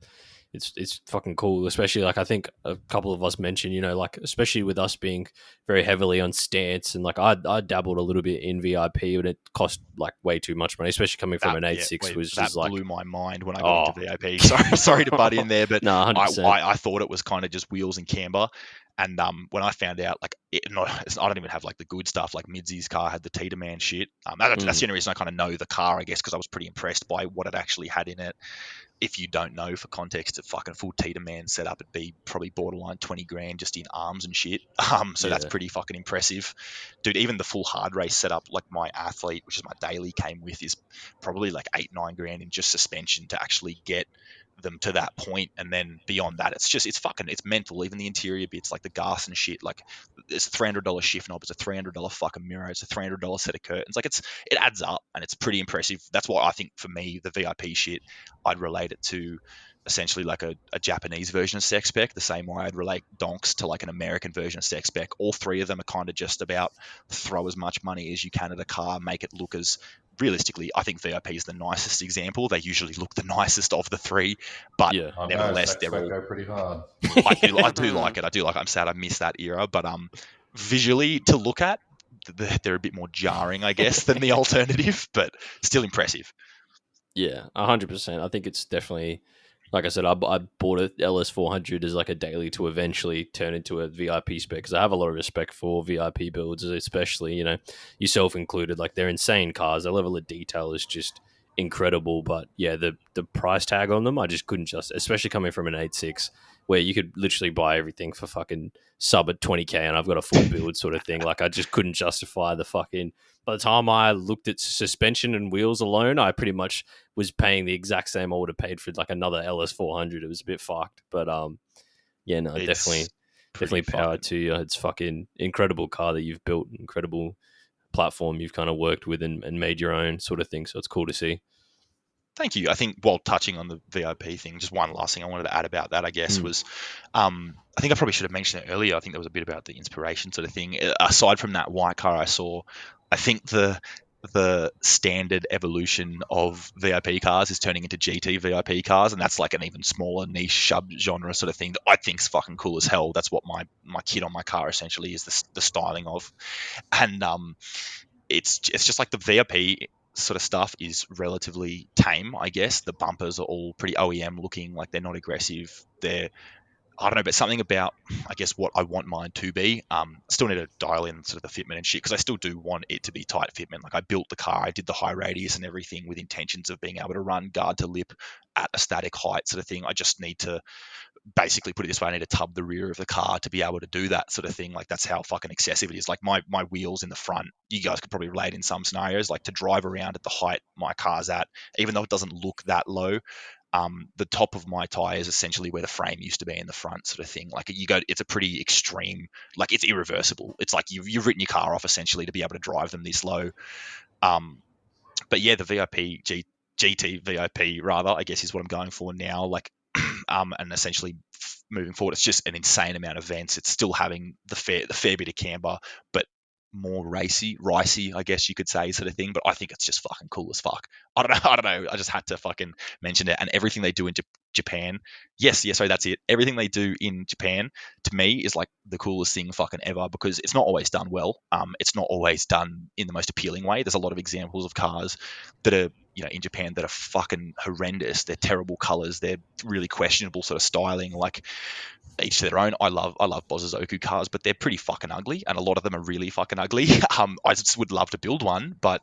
it's fucking cool. Especially like I think a couple of us mentioned, like especially with us being very heavily on stance, and like I dabbled a little bit in VIP, but it cost like way too much money, especially coming from an 8.6, was that just like blew my mind when I got into VIP. Sorry to butt in there, but no, 100%. I thought it was kind of just wheels and camber. And when I found out, like, I don't even have like the good stuff. Like Midsy's car had the Tiedemann shit. That's the only reason I kind of know the car, I guess, because I was pretty impressed by what it actually had in it. If you don't know, for context, a fucking full Tiedemann setup, it'd be probably borderline 20 grand just in arms and shit. So that's pretty fucking impressive, dude. Even the full hard race setup, like my Athlete, which is my daily, came with, is probably like 8-9 grand in just suspension to actually get them to that point. And then beyond that, it's mental. Even the interior bits, like the gas and shit, like it's a $300 shift knob, it's a $300 fucking mirror, it's a $300 set of curtains. Like it adds up, and it's pretty impressive. That's why I think, for me, the VIP shit, I'd relate it to essentially like a Japanese version of Spec Spec, the same way I'd relate donks to like an American version of Spec Spec. All three of them are kind of just about throw as much money as you can at a car, make it look as realistically. I think VIP is the nicest example. They usually look the nicest of the three, but nevertheless, they're all go pretty hard. I do like it. I'm sad I missed that era, but visually to look at, they're a bit more jarring, I guess, than the alternative, but still impressive. Yeah, 100%. I think it's definitely, like I said, I bought a LS400 as like a daily to eventually turn into a VIP spec, because I have a lot of respect for VIP builds, especially, yourself included. Like, they're insane cars. The level of detail is just incredible. But yeah, the price tag on them, I just couldn't especially coming from an 8.6, where you could literally buy everything for fucking sub at 20k, and I've got a full build sort of thing. Like, I just couldn't justify the fucking. By the time I looked at suspension and wheels alone, I pretty much was paying the exact same I would have paid for like another LS400. It was a bit fucked, but yeah, no, definitely power to you. It's fucking incredible car that you've built, incredible platform you've kind of worked with and made your own sort of thing. So it's cool to see. Thank you. I think while touching on the VIP thing, just one last thing I wanted to add about that, I guess, was I think I probably should have mentioned it earlier. I think there was a bit about the inspiration sort of thing. Aside from that white car I saw, I think the standard evolution of VIP cars is turning into GT VIP cars, and that's like an even smaller niche sub-genre sort of thing that I think's fucking cool as hell. That's what my kit on my car essentially is, the styling of. And it's just like the VIP sort of stuff is relatively tame, I guess. The bumpers are all pretty OEM looking, like they're not aggressive. I don't know, but something about, I guess, what I want mine to be. Still need to dial in sort of the fitment and shit, because I still do want it to be tight fitment. Like, I built the car, I did the high radius and everything with intentions of being able to run guard to lip at a static height sort of thing. I just need to, basically, put it this way, I need to tub the rear of the car to be able to do that sort of thing. Like, that's how fucking excessive it is. Like, my wheels in the front, you guys could probably relate in some scenarios, like to drive around at the height my car's at, even though it doesn't look that low. The top of my tire is essentially where the frame used to be in the front sort of thing. Like, it's a pretty extreme, like, it's irreversible. It's like you've written your car off essentially to be able to drive them this low. But yeah, the VIP, GT VIP rather, I guess, is what I'm going for now. Like, and essentially moving forward, it's just an insane amount of vents. It's still having the fair bit of camber, but more ricey, I guess you could say, sort of thing. But I think it's just fucking cool as fuck. I don't know. I just had to fucking mention it. And everything they do in Japan, sorry, that's it. Everything they do in Japan, to me, is like the coolest thing fucking ever, because it's not always done well. It's not always done in the most appealing way. There's a lot of examples of cars that are, in Japan, that are fucking horrendous. They're terrible colors. They're really questionable sort of styling. Like, each to their own. I love Bozozoku cars, but they're pretty fucking ugly, and a lot of them are really fucking ugly. I just would love to build one, but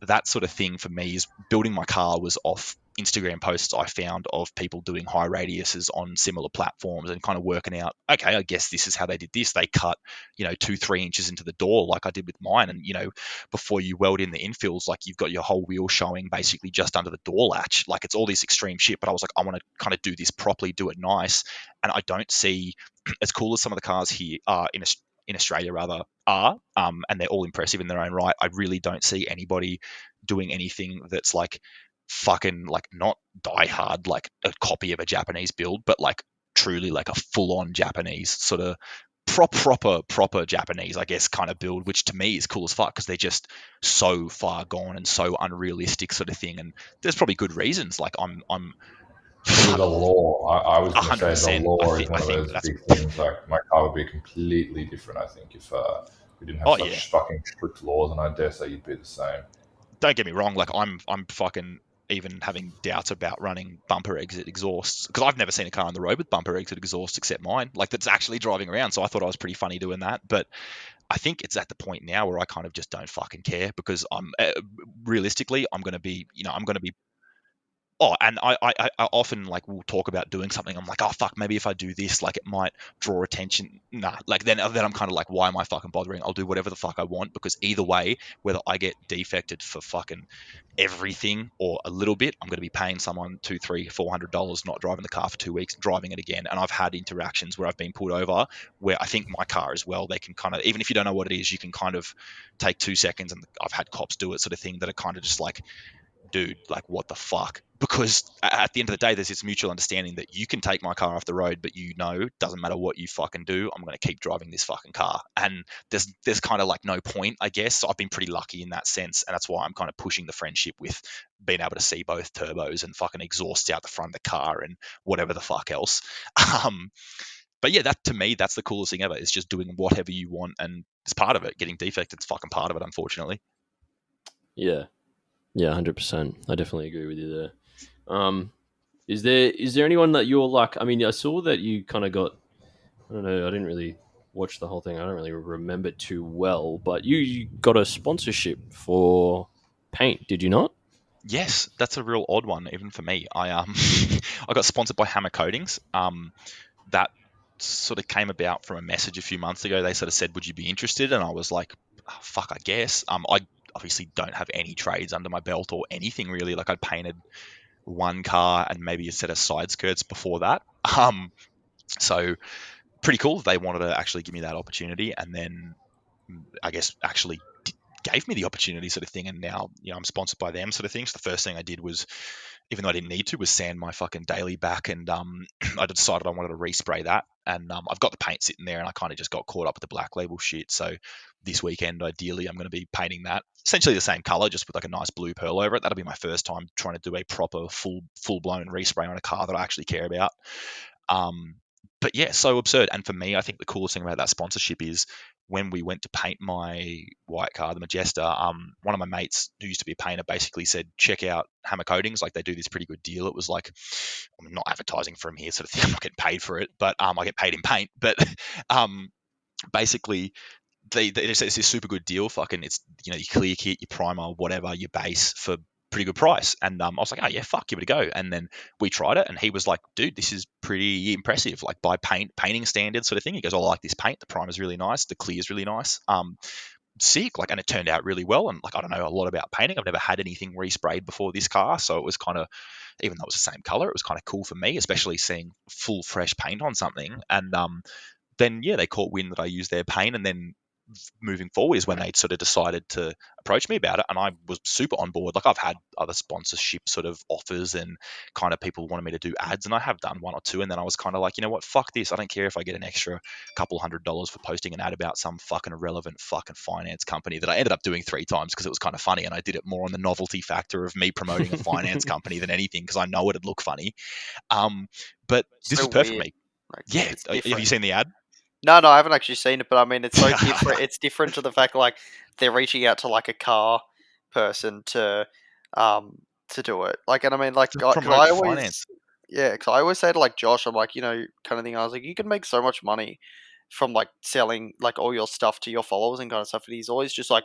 that sort of thing for me is building my car was off Instagram posts I found of people doing high radiuses on similar platforms and kind of working out, okay, I guess this is how they did this. They cut, 2-3 inches into the door like I did with mine. And, before you weld in the infills, like, you've got your whole wheel showing basically just under the door latch. Like, it's all this extreme shit, but I was like, I want to kind of do this properly, do it nice. And I don't see, as cool as some of the cars here are in Australia rather are, and they're all impressive in their own right, I really don't see anybody doing anything that's like fucking, like, not Die Hard, like a copy of a Japanese build, but like truly like a full-on Japanese sort of proper Japanese, I guess, kind of build, which to me is cool as fuck, because they're just so far gone and so unrealistic sort of thing. And there's probably good reasons. Like, I'm with the law, I was going to say the 100%. law I is one of think those that's. big things. Like my car would be completely different. I think if we didn't have Oh, such yeah. fucking strict laws, and I dare say you'd be the same. Don't get me wrong. Like I'm fucking even having doubts about running bumper exit exhausts because I've never seen a car on the road with bumper exit exhausts except mine. Like that's actually driving around. So I thought I was pretty funny doing that, but I think it's at the point now where I kind of just don't fucking care because I'm realistically I'm going to be, I'm going to be. Oh, and I often like will talk about doing something. I'm like, oh fuck, maybe if I do this, like it might draw attention. Nah, like then I'm kind of like, why am I fucking bothering? I'll do whatever the fuck I want because either way, whether I get defected for fucking everything or a little bit, I'm going to be paying someone $200, $300, $400 not driving the car for 2 weeks, driving it again. And I've had interactions where I've been pulled over where I think my car as well. They can kind of, even if you don't know what it is, you can kind of take 2 seconds, and I've had cops do it, sort of thing, that are kind of just like, dude, like what the fuck? Because at the end of the day, there's this mutual understanding that you can take my car off the road, but doesn't matter what you fucking do, I'm going to keep driving this fucking car. And there's kind of like no point, I guess. So I've been pretty lucky in that sense, and that's why I'm kind of pushing the friendship with being able to see both turbos and fucking exhausts out the front of the car and whatever the fuck else. But yeah, that to me, that's the coolest thing ever. Is just doing whatever you want, and it's part of it. Getting defected is fucking part of it, unfortunately. Yeah. Yeah, 100%. I definitely agree with you there. Is there anyone that you're like? I mean, I saw that you kind of got. I don't know. I didn't really watch the whole thing. I don't really remember it too well. But you got a sponsorship for paint, did you not? Yes, that's a real odd one, even for me. I I got sponsored by Hammer Coatings. That sort of came about from a message a few months ago. They sort of said, "Would you be interested?" And I was like, "Oh, fuck, I guess." I obviously don't have any trades under my belt or anything really. Like I'd painted one car and maybe a set of side skirts before that. So pretty cool. They wanted to actually give me that opportunity, and then I guess actually gave me the opportunity, sort of thing. And now, I'm sponsored by them, sort of thing. So the first thing I did was, even though I didn't need to, was sand my fucking daily back, and I decided I wanted to respray that. And I've got the paint sitting there, and I kind of just got caught up with the black label shit. So this weekend, ideally, I'm going to be painting that essentially the same color, just with like a nice blue pearl over it. That'll be my first time trying to do a proper full blown respray on a car that I actually care about. But yeah, so absurd. And for me, I think the coolest thing about that sponsorship is when we went to paint my white car, the Majesta, one of my mates who used to be a painter basically said, check out Hammer Coatings. Like they do this pretty good deal. It was like, I'm not advertising from here sort of thing. I'm not getting paid for it, but I get paid in paint. But basically, it's this super good deal. Fucking, it's your clear kit, your primer, whatever, your base for pretty good price. And I was like, oh yeah, fuck, give it a go. And then we tried it, and he was like, dude, this is pretty impressive. Like by painting standards, sort of thing. He goes, oh, I like this paint. The primer's really nice. The clear's really nice. Sick. Like, and it turned out really well. And like, I don't know a lot about painting. I've never had anything resprayed before this car, so it was kind of, even though it was the same color, it was kind of cool for me, especially seeing full fresh paint on something. And then yeah, they caught wind that I used their paint, and then moving forward is when they sort of decided to approach me about it, and I was super on board. Like I've had other sponsorship sort of offers, and kind of people wanted me to do ads, and I have done one or two, and then I was kind of like, you know what, fuck this. I don't care if I get an extra couple $100 for posting an ad about some fucking irrelevant fucking finance company that I ended up doing 3 times because it was kind of funny, and I did it more on the novelty factor of me promoting a finance company than anything, because I know it'd look funny. But this So was perfect for weird. me. Like, Yeah, it's have you different. seen the ad? No, I haven't actually seen it, but I mean, it's so different. It's different to the fact like they're reaching out to like a car person to do it. Like, and I mean, like, To because promote I finance. always say to like Josh, I'm like, kind of thing. I was like, you can make so much money from like selling like all your stuff to your followers and kind of stuff. And he's always just like,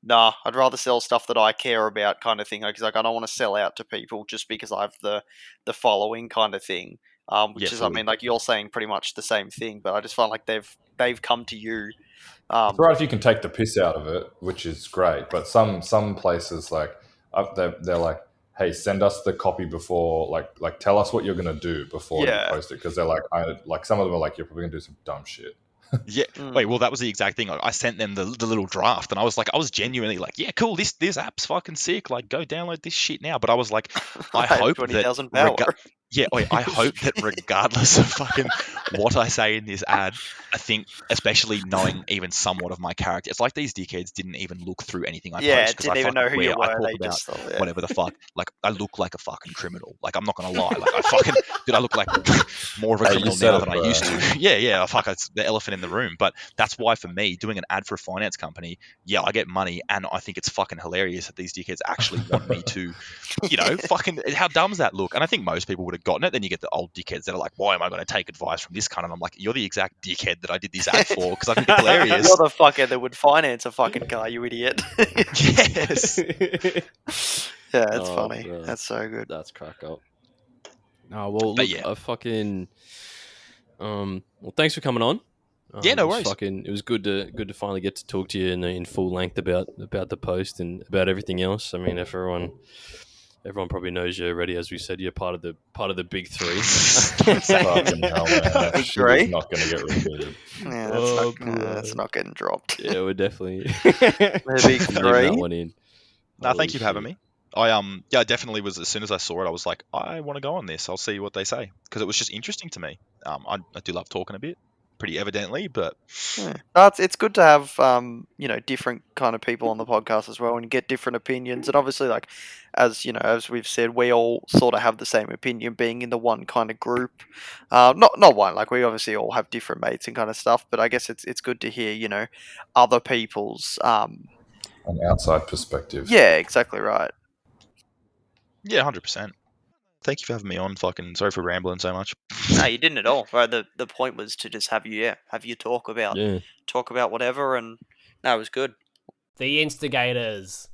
nah, I'd rather sell stuff that I care about, kind of thing. Like, he's like, I don't want to sell out to people just because I have the following, kind of thing. Which Yeah, is, I fully. mean, like you're saying pretty much the same thing, but I just find like they've come to you. It's right if you can take the piss out of it, which is great. But some places like they're like, hey, send us the copy before, like tell us what you're gonna do before you post it, because they're like, some of them are like, you're probably gonna do some dumb shit. Yeah. Wait, well, that was the exact thing. I sent them the little draft, and I was genuinely like, yeah, cool, this app's fucking sick. Like, go download this shit now. But I was like, I hope that 20,000 power. Yeah, I hope that regardless of fucking what I say in this ad, I think, especially knowing even somewhat of my character, it's like these dickheads didn't even look through anything I Yeah, post because I didn't even know fucking who you swear I were. talk They about just thought, yeah. whatever the fuck. Like, I look like a fucking criminal. Like, I'm not gonna lie. Like, I fucking dude, I look like more of a Hey, you criminal said now it, than I bro. used to. Yeah. Fuck, it's the elephant in the room. But that's why for me, doing an ad for a finance company, yeah, I get money, and I think it's fucking hilarious that these dickheads actually want me to, fucking, how dumb does that look? And I think most people would have gotten it. Then you get the old dickheads that are like, why am I going to take advice from this cunt? And I'm like, you're the exact dickhead that I did this ad for because I think it's hilarious. You're the fucker that would finance a fucking car, you idiot. Yes. Yeah, it's funny. Bro. That's so good. That's crack up. Oh well, But look, yeah. I fucking well, thanks for coming on. Yeah, no it was worries. It was good to finally get to talk to you in full length about the post and about everything else. I mean, if everyone probably knows you already. As we said, you're part of the big three. Fucking hell, man. That Big shit is three? not going to get repeated. Yeah, that's not getting dropped. Yeah, we're definitely The big leaving three. that one in. No, thank Holy you for having shit. me. I definitely was. As soon as I saw it, I was like, I want to go on this. I'll see what they say because it was just interesting to me. I do love talking a bit, pretty evidently, but Yeah. It's good to have different kind of people on the podcast as well and get different opinions. And obviously, like as we've said, we all sort of have the same opinion, being in the one kind of group. Not one, like we obviously all have different mates and kind of stuff. But I guess it's good to hear other people's An outside perspective. Yeah, exactly right. yeah, 100%. Thank you for having me on. Fucking sorry for rambling so much. No, you didn't at all. Right, the point was to just have you talk about Yeah. whatever, and that was good. The instigators.